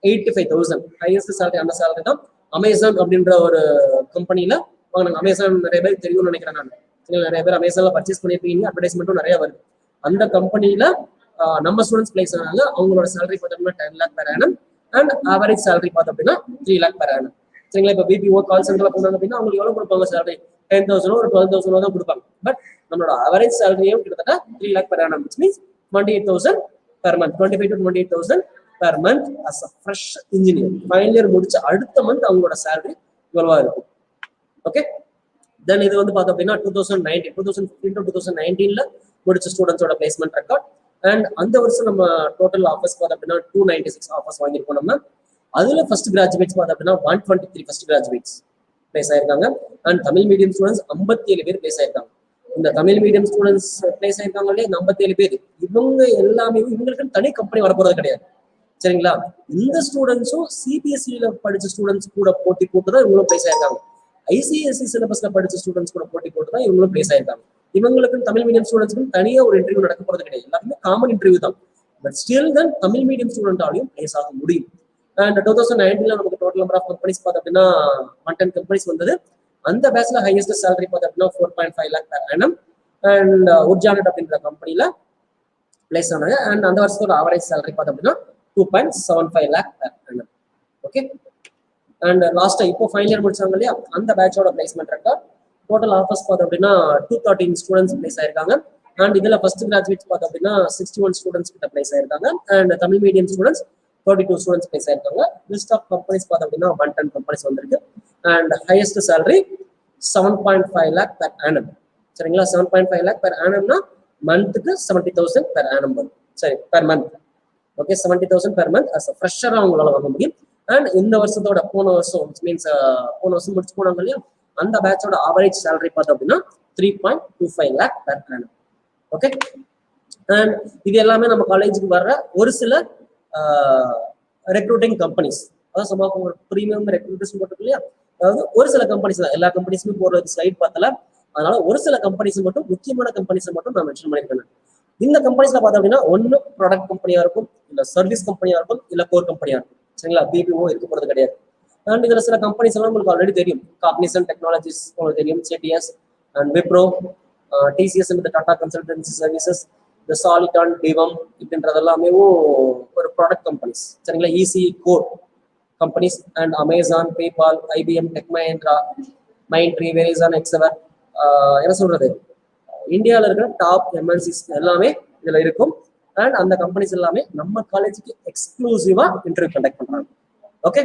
85,000. ஹையஸ்ட் சேலரி அந்த சேலரி தான் அமேசான் அப்படின்ற ஒரு கம்பெனில வாங்கினாங்க. அமேசான் நிறைய பேர் தெரியும்னு நினைக்கிறேன் நான். நிறைய பேர் அமேசான்ல பர்ச்சேஸ் பண்ணிருப்பீங்க, அட்வர்டைஸ்மெண்ட்டும் நிறைய வருது. அந்த கம்பெனில நம்ம ஸ்டூடெண்ட்ஸ் பிளேஸ் ஆனாங்க. அவங்களோட சேலரி பார்த்தோம்னா 10 lakh per annum and average salary பார்த்தோம் அப்படின்னா 3 lakh per annum. சரிங்களா? இப்போ பிபிஓ கால் சென்டர்ல போனாங்க அப்படின்னா அவங்களுக்கு எவ்வளவு கொடுப்பாங்க சேலரி 10,000 ஒரு 12,000 தான் கொடுப்பாங்க. பட் நம்மளோட ஆவரேஜ் சேலரியும் கிட்டத்தட்ட 3 lakh per annum, which means 28,000 per month, 25 to 28,000 per month as a fresh engineer. Final year முடிச்ச அடுத்த மந்த் அவங்களோட சேலரி இவ்வளவா இருக்கும். ஓகே, தென் இது வந்து பார்த்தோம் அப்படின்னா 2015 to 2019 முடிச்ச ஸ்டூடெண்ட்ஸோட பிளேஸ்மெண்ட் ரெக்கார்ட். அண்ட் அந்த வருஷம் நம்ம டோட்டல் ஆஃபர்ஸ் பார்த்தோம் அப்படின்னா 296 ஆஃபர்ஸ் வாங்கியிருக்கோம் நம்ம. அதுல ஃபர்ஸ்ட் கிராஜுவேட்ஸ் பார்த்தோம் அப்படின்னா 123 ஃபர்ஸ்ட் கிராஜுவேட்ஸ் பிளேஸ் ஆயிருக்காங்க. அண்ட் தமிழ் மீடியம் ஸ்டூடெண்ட்ஸ் 57 பேர் பிளேஸ் ஆயிருக்காங்க. இந்த தமிழ் மீடியம் ஸ்டூடெண்ட்ஸ் பிளேஸ் ஆயிருக்காங்க இல்லையா 57 பேர், இவங்க எல்லாமே இவங்களுக்கு தனி கம்பெனி வரப்போறது கிடையாது. சரிங்களா? இந்த ஸ்டூடெண்ட்ஸும் சிபிஎஸ்சியில படிச்ச ஸ்டூடெண்ட்ஸ் கூட போட்டி போட்டு தான் இவங்களும் பிளேஸ் ஆயிருக்காங்க. ஐசிஎஸ்சி சிலபஸ்ல படிச்ச ஸ்டூடெண்ட்ஸ் கூட போட்டி போட்டு தான் இவங்களும் பிளேஸ் ஆயிருக்காங்க. இவங்களுக்கு தமிழ் மீடியம் ஸ்டூடெண்ட்ஸ்க்கு தனியா ஒரு இன்டர்வியூ நடக்க போறது கிடையாது, எல்லாருமே காமன் இன்டர்வியூ தான். பட் ஸ்டில் தான் தமிழ் மீடியம் ஸ்டூடெண்டாலையும் பிளேஸ் ஆக முடியும். அண்ட் 2019 நமக்கு டோட்டல் நம்பர் ஆஃப் கம்பெனிஸ் பார்த்தோம் அப்படின்னா 110 கம்பெனிஸ் வந்தது. அந்த பேட்ச்ல ஹையஸ்ட் சேலரி பார்த்தோம் அப்படின்னா 4.5 lakh per annum. அண்ட் உர்ஜானட் அப்படின்ற கம்பெனில பிளேஸ் ஆனாங்க. அண்ட் அந்த வருஷத்தோட ஆவரேஜ் சேலரி பார்த்தோம் அப்படின்னா 2.75 lakh per annum. Okay, and லாஸ்டா இப்போ ஃபைனல் இயர் முடிச்சாங்க இல்லையா அந்த பேட்சோட பிளேஸ்மெண்ட் ரெக்கார்ட் டோட்டல் ஆஃபர்ஸ் பார்த்தோம் அப்படின்னா 213 ஸ்டூடெண்ட்ஸ் பிளேஸ் ஆயிருக்காங்க. அண்ட் இதுல ஃபர்ஸ்ட் கிராஜுவேட்ஸ் பார்த்தோம் அப்படின்னா 61 ஸ்டூடெண்ட்ஸ் கிட்ட பிளேஸ் ஆயிருக்காங்க. And Tamil medium students 32 students place ஆயிருக்காங்க. லிஸ்ட் ஆஃப் கம்பெனிஸ் பார்த்தோம் அப்படின்னா 110 கம்பெனிஸ் வந்திருக்கு. And highest salary 7.5 lakh per annum. சரிங்களா? 7.5 lakh per annumனா மந்த்துக்கு 70,000 per annum வரும். சரி, per month. Okay, 70,000 per month as a fresher அவங்களால வாங்க முடியும். அண்ட் இந்த வருஷத்தோட போன வருஷம் மீன்ஸ் போன வருஷம் முடிச்சு போனாங்க இல்லையா அந்த பேட்சோட ஆவரேஜ் சேலரி பார்த்தோம் அப்படின்னா 3.25 lakh per annum. Okay, and இது எல்லாமே நம்ம காலேஜுக்கு வர்ற ஒரு சில ரெக்ரூட்டிங் கம்பெனிஸ், அதாவது சும்மா ஒரு ப்ரீமியம் ரெக்ரூட்டர்ஸ் போட்டு இல்லையா, அதாவது ஒரு சில கம்பெனிஸ் தான், எல்லா கம்பெனிஸுமே போடுறது ஸ்லைட் பார்த்தல, அதனால ஒரு சில கம்பெனிஸ் மட்டும் முக்கியமான கம்பெனிஸ் மட்டும் நான் மென்ஷன் பண்ணியிருக்கேன். இந்த கம்பெனிஸ்ல பார்த்தோம் அப்படின்னா ஒன்னு ப்ராடக்ட் கம்பெனியா இருக்கும், இல்ல சர்வீஸ் கம்பெனியா இருக்கும், இல்ல கோர் கம்பெனியா இருக்கும். சரிங்களா? பிபிஓ இருக்க போறது கிடையாது. அண்ட் இதுல சில கம்பெனிஸ் எல்லாம் உங்களுக்கு ஆல்ரெடி தெரியும். காக்னிசன்ட் டெக்னாலஜிஸ் உங்களுக்கு தெரியும், சிடிஎஸ் அண்ட் விப்ரோ, டிசிஎஸ் இந்த டாடா கன்சல்டன்சி சர்வீசஸ், இந்த சாலிடான், டிவம் இப்படின்றதெல்லாமே ஒரு ப்ராடக்ட் கம்பெனிஸ். சரிங்களா? இசி core companies. And Amazon, PayPal, IBM, tech Mahindra, Mindtree, Verizon, Hexaware, என்ன சொல்றது, இந்தியாவில் இருக்கிற டாப் எம்என்சிஸ் எல்லாமே இதுல இருக்கும். அண்ட் அந்த கம்பெனிஸ் எல்லாமே நம்ம காலேஜுக்கு எக்ஸ்க்ளூசிவா இன்டர்வியூ கண்டக்ட் பண்றாங்க. Okay,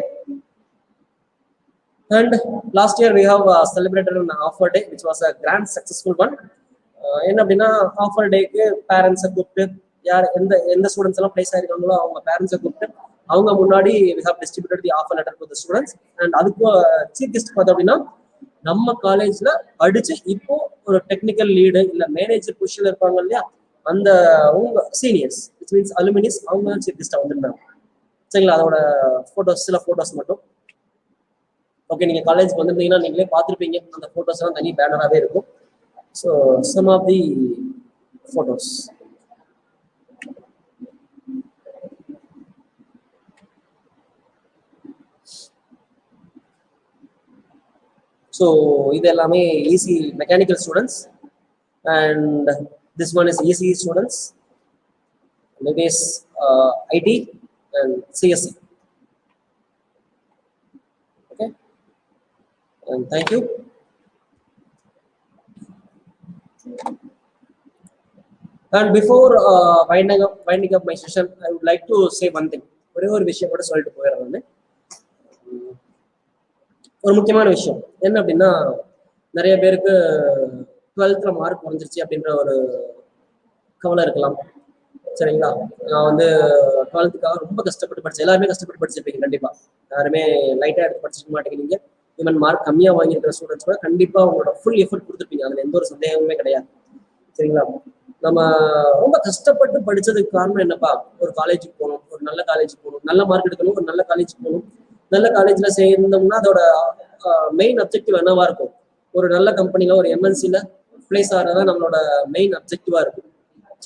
and last year we have celebrated an offer day which was a grand successful one. என்ன அப்படின்னா ஆஃபர் டேக்கு பேரண்ட்ஸை கூப்பிட்டு யார் எந்த ஸ்டூடெண்ட்ஸ் எல்லாம் பிளேஸ் ஆயிருக்காங்களோ அவங்க பேரண்ட்ஸை கூப்பிட்டு அவங்க முன்னாடி we have distributed the offer letter to the students. And அதுக்கு சீஃப் கெஸ்ட் பார்த்தோம் அப்படின்னா நம்ம காலேஜ்ல படிச்சு இப்போ ஒரு டெக்னிக்கல் லீடு இல்ல மேனேஜர் பொசிஷன்ல இருப்பாங்க இல்லையா அந்த உங்க சீனியர்ஸ் விச் மீன்ஸ் அலுமினிஸ் அவங்க சீஃப் கெஸ்டா வந்துருந்தாங்க. சரிங்களா? அதோட போட்டோஸ், சில போட்டோஸ் மட்டும். ஓகே, நீங்க காலேஜ்க்கு வந்திருந்தீங்கன்னா நீங்களே பார்த்துருப்பீங்க, அந்த போட்டோஸ் எல்லாம் தனி பேனராகவே இருக்கும். So some of the photos. So இது எல்லாமே EC mechanical students and this one is ECE students, maybe is IT and CSE. Okay, and thank you. And before winding up my session, I would like to say one thing. ஒரு விஷயம் கூட சொல்லிட்டு போயிடுறேன். ஒரு முக்கியமான விஷயம் என்ன அப்படின்னா, நிறைய பேருக்கு 12th மார்க் குறைஞ்சிருச்சு அப்படின்ற ஒரு கவலை இருக்கலாம். சரிங்களா? நான் வந்து 12th ரொம்ப கஷ்டப்பட்டு படிச்சேன். எல்லாருமே கஷ்டப்பட்டு படிச்சிருப்பீங்க கண்டிப்பா. யாருமே லைட்டா எடுத்து படிச்சிருக்க மாட்டேங்கிறீங்க. ஈவன் மார்க் கம்மியா வாங்கியிருக்கிற ஸ்டூடெண்ட்ஸ் கூட கண்டிப்பா அவங்களோட ஃபுல் எஃபர்ட் கொடுத்துருப்பீங்க. அதுல எந்த ஒரு சந்தேகமே கிடையாது. சரிங்களா? நம்ம ரொம்ப கஷ்டப்பட்டு படிச்சதுக்கு காரணம் என்னப்பா, ஒரு காலேஜுக்கு போகணும், ஒரு நல்ல காலேஜுக்கு போகணும், நல்ல மார்க் எடுக்கணும், ஒரு நல்ல காலேஜுக்கு போகணும், நல்ல காலேஜ்ல சேர்ந்தோம்னா அதோட மெயின் அப்ஜெக்டிவ் என்னவா இருக்கும், ஒரு நல்ல கம்பெனில ஒரு எம்என்சில பிளேஸ் ஆகிறதா நம்மளோட மெயின் அப்ஜெக்டிவா இருக்கும்.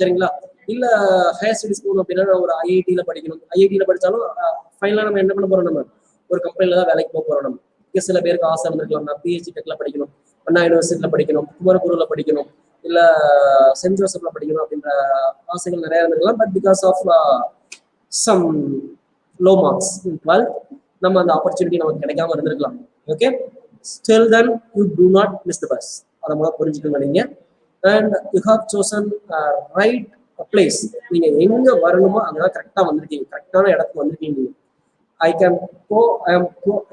சரிங்களா? இல்ல ஹையர் ஸ்டடிஸ் போகணும் அப்படின்னா ஒரு ஐஐடியில படிக்கணும். ஐஐடியில படிச்சாலும் ஃபைனலா நம்ம என்ன பண்ண போறோம், நம்ம ஒரு கம்பெனில தான் வேலைக்கு போக போறோம். நம்ம சில பேருக்கு ஆசை இருந்திருக்கலாம், நான் பிஹெச்டி டெக்ல படிக்கணும், அண்ணா யூனிவர்சிட்டியில படிக்கணும், குமரகுருல படிக்கணும், இல்ல சென்ட் ஜோசப்ல படிக்கணும் அப்படின்ற ஆசைகள் நிறைய இருந்திருக்கலாம். But because of some low marks in 12th நம்ம அந்த ஆப்பர்ச்சுனிட்டி நமக்கு கிடைக்காம இருந்திருக்கலாம். Okay, still then you do not miss the bus. அதை முதல்ல புரிஞ்சுக்கோங்க நீங்க. And you have chosen right place. நீங்க எங்க வரணுமோ அங்கதான் கரெக்டா வந்திருக்கீங்க, கரெக்டான இடத்துக்கு வந்திருக்கீங்க. I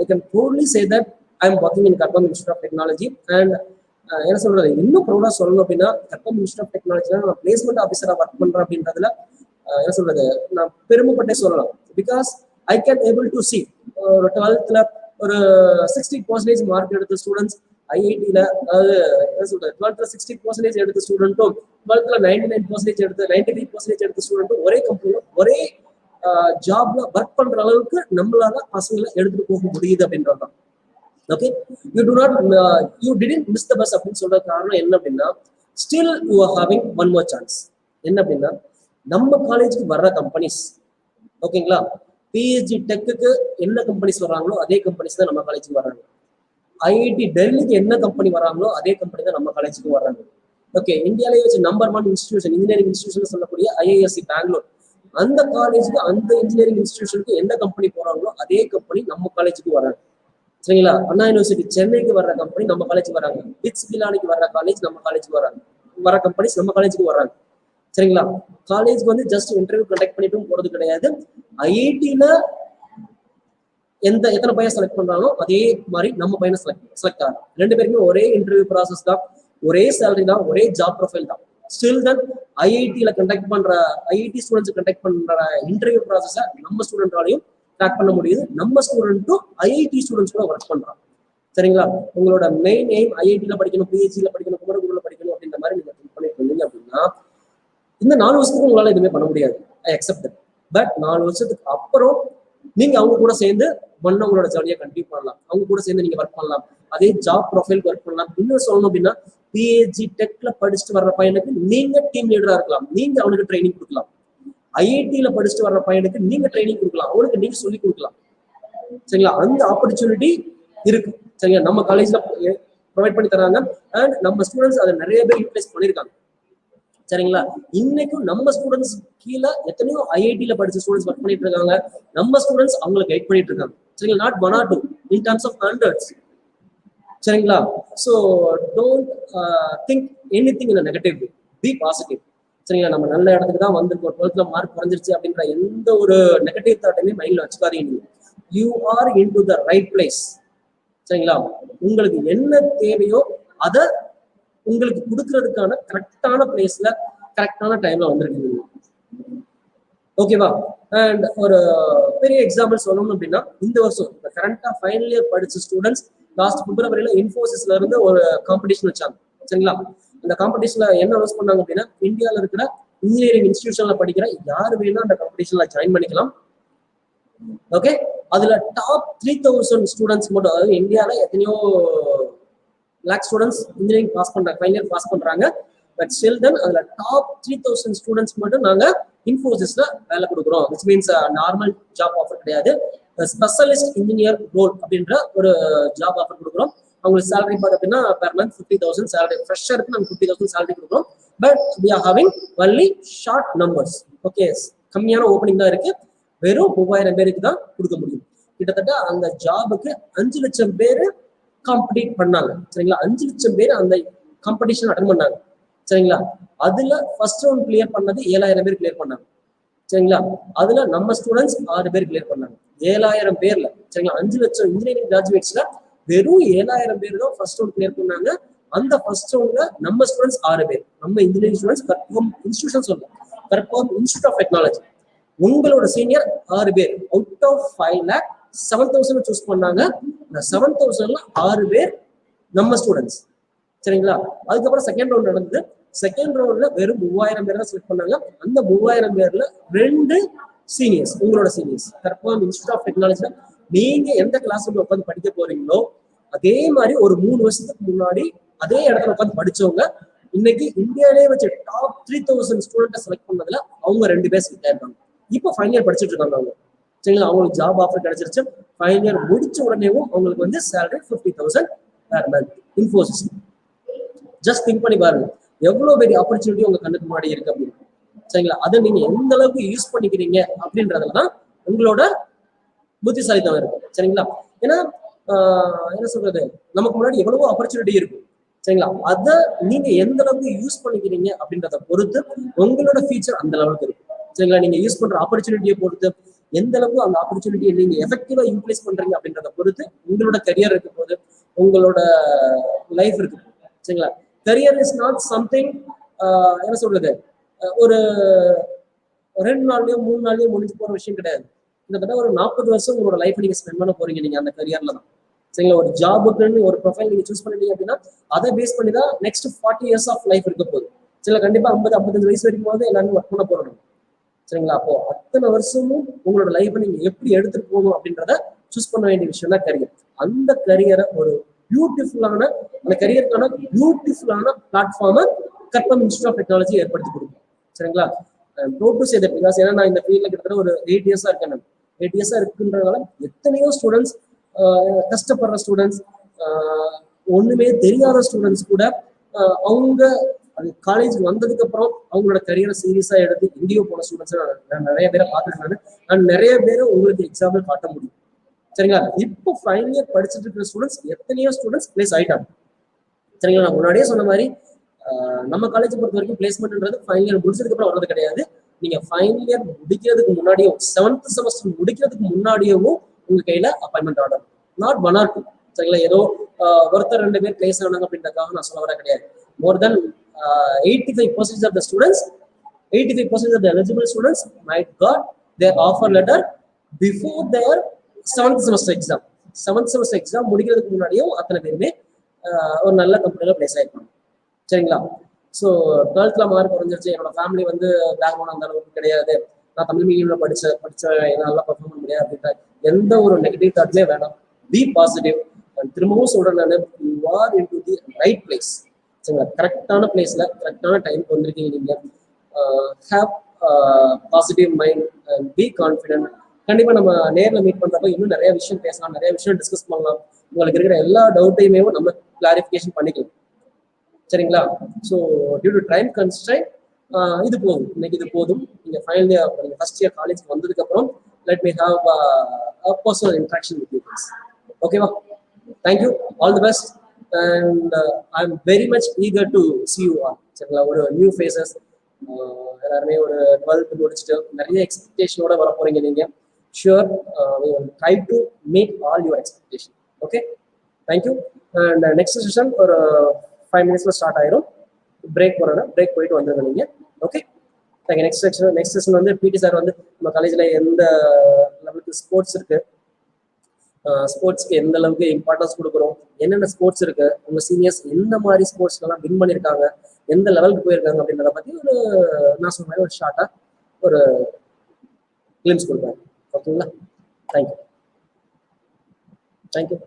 can boldly say that I am working in Karpam Institute of Technology and என்ன சொல்றது, இன்னும் ப்ரௌடா சொல்லணும் அப்படின்னா கர்பம் இன்ஸ்டியூட் ஆஃப் டெக்னாலஜில நான் பிளேஸ்மெண்ட் ஆஃபீஸரா ஒர்க் பண்றேன் அப்படின்றதுல என்ன சொல்றது, நான் பெருமைப்பட்டே சொல்லலாம். Because I can able to C ஒரு 12th ஒரு 60% மார்க் எடுத்த ஸ்டூடெண்ட்ஸ் ஐஐடியில, அதாவது என்ன சொல்றது, 12th 60% எடுத்த ஸ்டூடெண்ட்டும் 12th 99% எடுத்த 93% எடுத்த ஸ்டூடெண்ட்டும் ஒரே கம்பெனில ஒரே ஜாப்ல ஒர்க் பண்ற அளவுக்கு நம்மளால பசங்களை எடுத்துட்டு போக முடியுது அப்படின்றதுதான். Okay, you didn't miss the bus அப்படின்னு சொல்ற காரணம் என்ன அப்படின்னா, still you are having one more chance. என்ன அப்படின்னா, நம்ம காலேஜுக்கு வர்ற கம்பெனிஸ், ஓகேங்களா, பிஹெச்டி டெக்குக்கு என்ன கம்பெனிஸ் வர்றாங்களோ அதே கம்பெனிஸ் தான் நம்ம காலேஜுக்கு வர்றாங்க. ஐஐடி டெல்லிக்கு என்ன கம்பெனி வராங்களோ அதே கம்பெனி தான் நம்ம காலேஜுக்கு வர்றாங்க. ஓகே, இந்தியாவிலேயே வச்சு நம்பர் 1 இன்ஸ்டிடியூஷன், இன்ஜினியரிங் இன்ஸ்டிடியூஷன் சொல்லக்கூடிய ஐஐஎஸ்சி பெங்களூர், அந்த காலேஜுக்கு அந்த இன்ஜினியரிங் இன்ஸ்டிடியூஷனுக்கு எந்த கம்பெனி போறாங்களோ அதே கம்பெனி நம்ம காலேஜுக்கு வராங்க. சரிங்களா? அண்ணா யூனிவர்சிட்டி சென்னைக்கு வர்ற கம்பெனி நம்ம காலேஜுக்கு வராங்க. பிட்ஸ் பிலானிக்கு வர்ற காலேஜ் நம்ம காலேஜுக்கு வராங்க, வர கம்பெனிஸ் நம்ம காலேஜுக்கு வராங்க. சரிங்களா? காலேஜுக்கு வந்து ஜஸ்ட் இன்டர்வியூ கண்டக்ட் பண்ணிட்டும் போறது கிடையாது. ஐஐடியில எத்தனை பையன் செலக்ட் பண்றாங்களோ அதே மாதிரி நம்ம பையனை செலக்ட் ஆகும். 2 பேருமே ஒரே இன்டர்வியூ ப்ராசஸ் தான், ஒரே சேலரி தான், ஒரே ஜாப் ப்ரொஃபைல் தான். ஸ்டில் தன் ஐஐடியில கண்டக்ட் பண்ற ஐஐடி ஸ்டூடெண்ட்ஸ் கண்டக்ட் பண்ற இன்டர்வியூ ப்ராசஸை நம்ம ஸ்டூடெண்டாலையும் ட்ராக் பண்ண முடியுது. நம்ம ஸ்டூடெண்ட்டும் ஐஐடி ஸ்டூடெண்ட்ஸ் கூட ஒர்க் பண்றாங்க. சரிங்களா? உங்களோட மெயின் எய்ம் ஐஐடியில படிக்கணும், பிஹெச்டியில படிக்கணும், குமரகுருல படிக்கணும் அப்படின்ற மாதிரி நீங்க திங்க் பண்ணிட்டு இருந்தீங்க அப்படின்னா இந்த 4 வருஷத்துக்கு உங்களால எதுவுமே பண்ண முடியாது. I accept. பட் 4 வருஷத்துக்கு அப்புறம் நீங்க அவங்க கூட சேர்ந்து உங்களோட ஜர்னியை கண்டினியூ பண்ணலாம். அவங்க கூட சேர்ந்து நீங்க ஒர்க் பண்ணலாம், அதே ஜாப் ப்ரொஃபைல் ஒர்க் பண்ணலாம். இன்னும் சொல்லணும் அப்படின்னா பிஹெச்டி டெக்ல படிச்சுட்டு வர்ற பையனுக்கு நீங்க டீம் லீடரா இருக்கலாம், நீங்க அவனுக்கு ட்ரைனிங் கொடுக்கலாம். ஐஐடியில படிச்சுட்டு வர்ற பையனுக்கு நீங்க ட்ரைனிங் கொடுக்கலாம், அவனுக்கு நீங்க சொல்லி கொடுக்கலாம். சரிங்களா? அந்த ஆப்பர்ச்சுனிட்டி இருக்கு. சரிங்களா? நம்ம காலேஜ்ல ப்ரொவைட் பண்ணி தராங்க. அண்ட் நம்ம ஸ்டூடெண்ட்ஸ் அதை நிறைய பேர் யூட்டிலைஸ் பண்ணிருக்காங்க. சரிங்களா? இன்னைக்கும் நம்ம ஸ்டூடெண்ட்ஸ் கீழே எத்தனையோ ஐஐடியில படிச்ச ஸ்டூடெண்ட்ஸ் ஒர்க் பண்ணிட்டு இருக்காங்க. நம்ம ஸ்டூடெண்ட்ஸ் அவங்களை கைட் பண்ணிட்டு இருக்காங்க. சரிங்களா? Not 1 or 2 in terms of hundreds. சரிங்களா? So don't think anything in a negative way. Be positive. சரிங்களா? நம்ம நல்ல இடத்துக்கு தான் வந்திருக்கோம், 12th மார்க் குறைஞ்சிருச்சு அப்படின்ற எந்த ஒரு நெகட்டிவ் தாட்டையுமே மைண்ட்ல வச்சுக்காதீங்க. You are in to the right place. சரிங்களா? உங்களுக்கு என்ன தேவையோ அதை உங்களுக்கு கொடுக்கறதுக்கான கரெக்டான பிளேஸ்ல கரெக்டான டைம்ல வந்திருக்கீங்க. ஓகேவா? அண்ட் ஒரு பெரிய எக்ஸாம்பிள் சொல்லணும் அப்படின்னா, இந்த வருஷம் இந்த கரண்டா ஃபைனல் இயர் படிச்ச ஸ்டூடெண்ட்ஸ் லாஸ்ட் பிப்ரவரியில இன்ஃபோசிஸ்ல இருந்து ஒரு காம்படிஷன் வச்சாங்க. சரிங்களா? அந்த காம்படிஷன்ல என்ன அனௌன்ஸ் பண்ணாங்க அப்படின்னா, இந்தியாவில இருக்கிற இன்ஜினியரிங் இன்ஸ்டிடியூஷன்ல படிக்கிற யாரு வேணா அந்த காம்படிஷன்ல ஜாயின் பண்ணிக்கலாம். ஓகே, அதுல டாப் 3000 ஸ்டூடெண்ட்ஸ் மட்டும், அதாவது இந்தியாவில எத்தனையோ லேக் ஸ்டூடெண்ட்ஸ் இன்ஜினியரிங் பாஸ் பண்றாங்க, ஃபைனல் இயர் பாஸ் பண்றாங்க. பட் ஸ்டில் தென் அதுல டாப் 3000 ஸ்டூடெண்ட்ஸ் மட்டும் நாங்க இன்ஃபோசிஸ்ல வேலை கொடுக்குறோம். Which means normal job offer கிடையாது, ஸ்பெஷலிஸ்ட் இன்ஜினியர் ரோல் அப்படின்ற ஒரு ஜாப் ஆஃபர் கொடுக்குறோம். அவங்களுக்கு சேலரி பார்த்தீங்கன்னா பெர் மந்த் 50,000 சேலரி. ஃப்ரெஷருக்கு நாங்கள் 50,000 சேலரி கொடுக்குறோம். But we are having only short numbers. Okay, கம்மியான ஓப்பனிங் தான் இருக்கு. வெறும் 3000 பேருக்கு தான் கொடுக்க முடியும். கிட்டத்தட்ட அந்த ஜாபுக்கு 5 லட்சம் பேர் காம்படிட் பண்ணாங்க. சரிங்களா? 5 லட்சம் பேர் அந்த காம்படிஷன் அட்டன் பண்ணாங்க. சரிங்களா? அதுல ஃபர்ஸ்ட் ரவுண்ட் கிளியர் பண்ணது 7000 பேர் கிளியர் பண்ணாங்க. சரிங்களா? அதுல நம்ம ஸ்டூடெண்ட்ஸ் 6 பேர் கிளியர் பண்ணாங்க. 7000 பேர்ல. சரிங்களா? 5 லட்சம் இன்ஜினியரிங் கிராஜுவேட்ஸ்ல வெறும் 7000 பேர் தான் ஃபர்ஸ்ட் ரவுண்ட் கிளியர் பண்ணாங்க. அந்த ஃபர்ஸ்ட் ரவுண்ட்ல நம்ம ஸ்டூடெண்ட்ஸ் 6 பேர். நம்ம இன்ஜினியரிங் ஸ்டூடெண்ட்ஸ் கர்பம் இன்ஸ்டிடியூஷன் சொல்றோம், கர்பம் இன்ஸ்டிடியூட் ஆஃப் டெக்னாலஜி. உங்களோட சீனியர் 6 பேர். அவுட் ஆஃப் 5 lakh 7,000 சூஸ் பண்ணாங்க. இந்த 7,000ல 6 பேர் நம்ம ஸ்டூடெண்ட்ஸ். சரிங்களா? அதுக்கப்புறம் செகண்ட் ரவுண்ட் நடந்தது. செகண்ட் ரவுண்ட்ல வெறும் 3000 பேர் தான் செலக்ட் பண்ணாங்க. அந்த 3000 பேர்ல 2 சீனியர்ஸ், உங்களோட சீனியர்ஸ் கற்பகம் இன்ஸ்டியூட் ஆஃப் டெக்னாலஜில நீங்க எந்த கிளாஸ் ரூம்ல உட்காந்து படிக்க போறீங்களோ அதே மாதிரி ஒரு 3 வருஷத்துக்கு முன்னாடி அதே இடத்துல உட்காந்து படிச்சவங்க இன்னைக்கு இந்தியாவிலே வச்சு டாப் 3000 ஸ்டூடெண்ட்டை செலக்ட் பண்ணதுல அவங்க 2 பேர் செலக்ட் ஆயிருக்காங்க. இப்போ ஃபைனல் இயர் படிச்சுட்டு இருக்காங்க அவங்க. சரிங்களா, அவங்களுக்கு ஜாப் ஆஃபர் கிடைச்சிருச்சு. ஃபைனல் இயர் முடிச்ச உடனேவும் அவங்களுக்கு வந்து salary 50,000 per month. Infosys. Just think பண்ணி பாருங்க எவ்வளவு பெரிய ஆப்பர்ச்சுனிட்டி உங்க கண்ணுக்கு முன்னாடி இருக்கு அப்படின்னு. சரிங்களா, அதை நீங்க எந்த அளவுக்கு யூஸ் பண்ணிக்கிறீங்க அப்படின்றதுலதான் உங்களோட புத்திசாலித்தனம் இருக்கும். சரிங்களா, ஏன்னா என்ன சொல்றது, நமக்கு முன்னாடி எவ்வளவோ ஆப்பர்ச்சுனிட்டி இருக்கும். சரிங்களா, அதை நீங்க எந்த அளவுக்கு யூஸ் பண்ணிக்கிறீங்க அப்படின்றத பொறுத்து உங்களோட ஃபியூச்சர் அந்த லெவலுக்கு இருக்கும். சரிங்களா, நீங்க யூஸ் பண்ற ஆப்பர்ச்சுனிட்டியை பொறுத்து எந்த அளவுக்கு அந்த ஆப்பர்ச்சுனிட்டியை நீங்க எஃபெக்டிவா யூட்டிலைஸ் பண்றீங்க அப்படின்றத பொறுத்து உங்களோட கரியர் இருக்க போது, உங்களோட லைஃப் இருக்கு. சரிங்களா, கரியர் இஸ் நாட் சம்திங் என்ன சொல்றது, ஒரு 2 நாள்லயோ 3 நாள்லயோ முடிஞ்சு போற விஷயம் கிடையாது. கிட்டத்தட்ட ஒரு 40 வருஷம் உங்களோட லைஃப் நீங்க ஸ்பெண்ட் பண்ண போறீங்க நீங்க அந்த கரியர்ல தான். சரிங்களா, ஒரு ஜாபுக்குன்னு ஒரு ப்ரொஃபைல் நீங்க சூஸ் பண்ணிட்டீங்க அப்படின்னா அதை பேஸ் பண்ணி தான் நெக்ஸ்ட் 40 இயர்ஸ் ஆஃப் லைஃப் இருக்க போகுது. சரிங்களா, கண்டிப்பா 50-55 வயசு வரைக்கும் போது எல்லாரும் ஒர்க் பண்ண போறோம். சரிங்களா, அப்போ அத்தனை வருஷமும் உங்களோட லைஃப் நீங்க எப்படி எடுத்துட்டு போகணும் அப்படின்றத சூஸ் பண்ண வேண்டிய விஷயம் தான் கரியர். அந்த கரியரை ஒரு பியூட்டிஃபுல்லான, அந்த கரியருக்கான பியூட்டிஃபுல்லான பிளாட்ஃபார்மை கற்பகம் இன்ஸ்டியூட் ஆஃப் டெக்னாலஜி ஏற்படுத்தி கொடுக்கும். சரிங்களா, proud to say that because ஏன்னா நான் இந்த ஃபீல்ட்ல கிட்டத்தட்ட ஒரு 8 இயர்ஸா இருக்கேன். நான் 8 இயர்ஸா இருக்குன்றதால எத்தனையோ ஸ்டூடெண்ட்ஸ், கஷ்டப்படுற ஸ்டூடெண்ட்ஸ், ஒண்ணுமே தெரியாத ஸ்டூடெண்ட்ஸ் கூட அவங்க காலேஜ் வந்ததுக்கு அப்புறம் அவங்களோட கரியரை சீரியஸா எடுத்து எங்கேயோ போன ஸ்டூடெண்ட்ஸ் நான் நிறைய பேரை பார்த்துருக்கேன். நான் நிறைய பேரை உங்களுக்கு எக்ஸாம்பிள் காட்ட முடியும். சரிங்களா, இப்போ ஃபைனல் இயர் படிச்சுட்டு இருக்கிற ஸ்டூடெண்ட்ஸ் எத்தனையோ ஸ்டூடெண்ட்ஸ் பிளேஸ் ஆயிட்டாங்க. சரிங்களா, நான் முன்னாடியே சொன்ன மாதிரி நம்ம காலேஜ் பொறுத்த வரைக்கும் பிளேஸ்மெண்ட்ன்றது ஃபைனல் இயர் முடிச்சதுக்கு அப்புறம் வர்றது கிடையாது. நீங்க ஃபைனல் இயர் முடிக்கிறதுக்கு முன்னாடியும் 7th செமஸ்டர் முடிக்கிறதுக்கு முன்னாடியும் உங்க கையில அப்பாயின்மெண்ட் ஆர்டர், நாட் 1 or 2. சரிங்களா, ஏதோ ஒருத்தர் 2 பேர் பிளேஸ் ஆனாங்க அப்படின்றதுக்காக நான் சொல்ல வர கிடையாது. மோர் தென் 85% of the students, 85% of the eligible students might got their offer letter before their 7th semester exam. 7th semester exam முடிக்கிறதுக்கு முன்னாடியும் அத்தனை பேருமே ஒரு நல்ல கம்பெனில பிளேஸ் ஆயிருப்பாங்க. சரிங்களா, ஸோ 12th மார்க் குறைஞ்சிருச்சு, என்னோட ஃபேமிலி வந்து பேக்ரவுண்ட் அந்த அளவுக்கு கிடையாது, நான் தமிழ் மீடியம்ல படிச்ச நல்லா பர்ஃபார்ம் பண்ண முடியாது அப்படின்ற எந்த ஒரு நெகட்டிவ் தாட்லேயே வேணாம். Be positive. திரும்பவும் சொல்றேன், நான் you are into the right place. சரிங்களா, கரெக்டான பிளேஸ்ல கரெக்டான டைமுக்கு வந்திருக்கீங்க. நீங்க have positive mind and be confident. கண்டிப்பா நம்ம நேர்ல மீட் பண்றப்ப இன்னும் நிறைய விஷயம் பேசலாம், நிறைய விஷயம் டிஸ்கஸ் பண்ணலாம். உங்களுக்கு இருக்கிற எல்லா டவுட்டையுமே நம்ம கிளாரிஃபிகேஷன் பண்ணிக்கலாம். சரிங்களா, so due to time constraint இது போதும், இன்னைக்கு இது போதும். நீங்க ஃபைனல் இயர், நீங்க ஃபர்ஸ்ட் இயர் காலேஜ் வந்ததுக்கு அப்புறம் let me have personal interaction with you guys. ஓகேவா, thank you, all the best and I am very much eager to see you all. சரிங்களா, ஒரு நியூ ஃபேஸஸ் எல்லாருமே ஒரு 12th முடிச்சுட்டு நிறைய எக்ஸ்பெக்டேஷனோட வர போறீங்க நீங்க. Sure, we will try to meet all your expectation. Okay, thank you. And next session ஒரு 5 minutes ஸ்டார்ட் ஆயிரும். பிரேக் போறோம், பிரேக் போயிட்டு வந்துருங்க நீங்க. Okay, thank you. நெக்ஸ்ட் செஷன் வந்து பிடி சார் வந்து நம்ம காலேஜ்ல எந்த லெவலுக்கு ஸ்போர்ட்ஸ் இருக்கு, ஸ்போர்ட்ஸ்க்கு எந்த அளவுக்கு இம்பார்ட்டன்ஸ் கொடுக்குறோம், என்னென்ன ஸ்போர்ட்ஸ் இருக்கு, உங்க சீனியர்ஸ் எந்த மாதிரி ஸ்போர்ட்ஸ்லாம் வின் பண்ணியிருக்காங்க, எந்த லெவலுக்கு போயிருக்காங்க அப்படின்றத பத்தி ஒரு நான் சொன்ன மாதிரி ஒரு ஷார்ட்டா ஒரு கிளிம்ஸ் கொடுக்குறேன். ஓகேங்களா, தேங்க்யூ. தேங்க்யூ.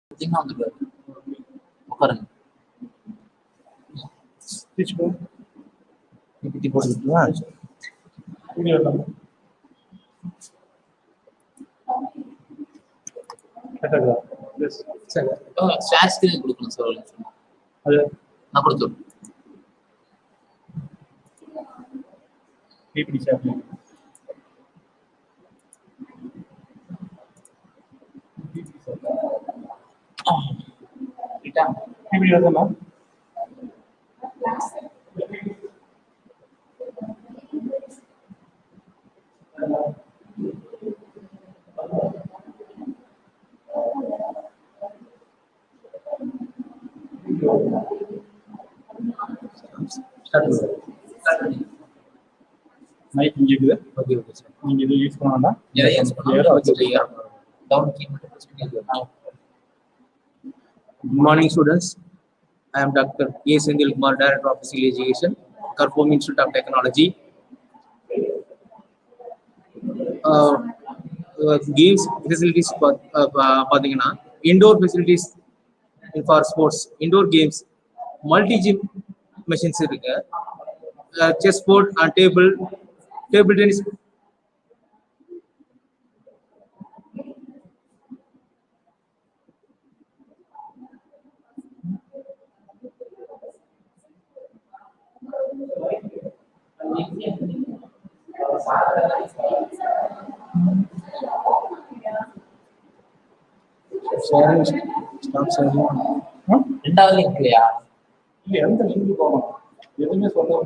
பார்த்தீங்கன்னா வந்துருக்காரு. உட்காருங்க. பிபிடி போட்டுக்கிட்டுவா? சரி. ஷேர் ஸ்கிரீன் கொடுக்கணும் சார். நான் கொடுத்துருவேன். PPT sir. பிபிடி வருதா? மைக் இங்க இருக்குது. Okay okay sir. நீங்க இது யூஸ் பண்ண வேண்டாம். யூஸ் பண்ணலாம். டவுன் கீ மட்டும் பிரஸ் பண்ணி. Good morning, students. I am Dr. A. Sendil Kumar, Director of Physical Education, Karpom Institute of Technology. Games facilities பார்த்தீங்கன்னா indoor facilities for sports, indoor games, multi gym machines இருக்கு, chess board and table tennis. ரெண்டாவது link இல்லையா? இல்ல எந்த link போகணும் எதுவுமே சொல்ல.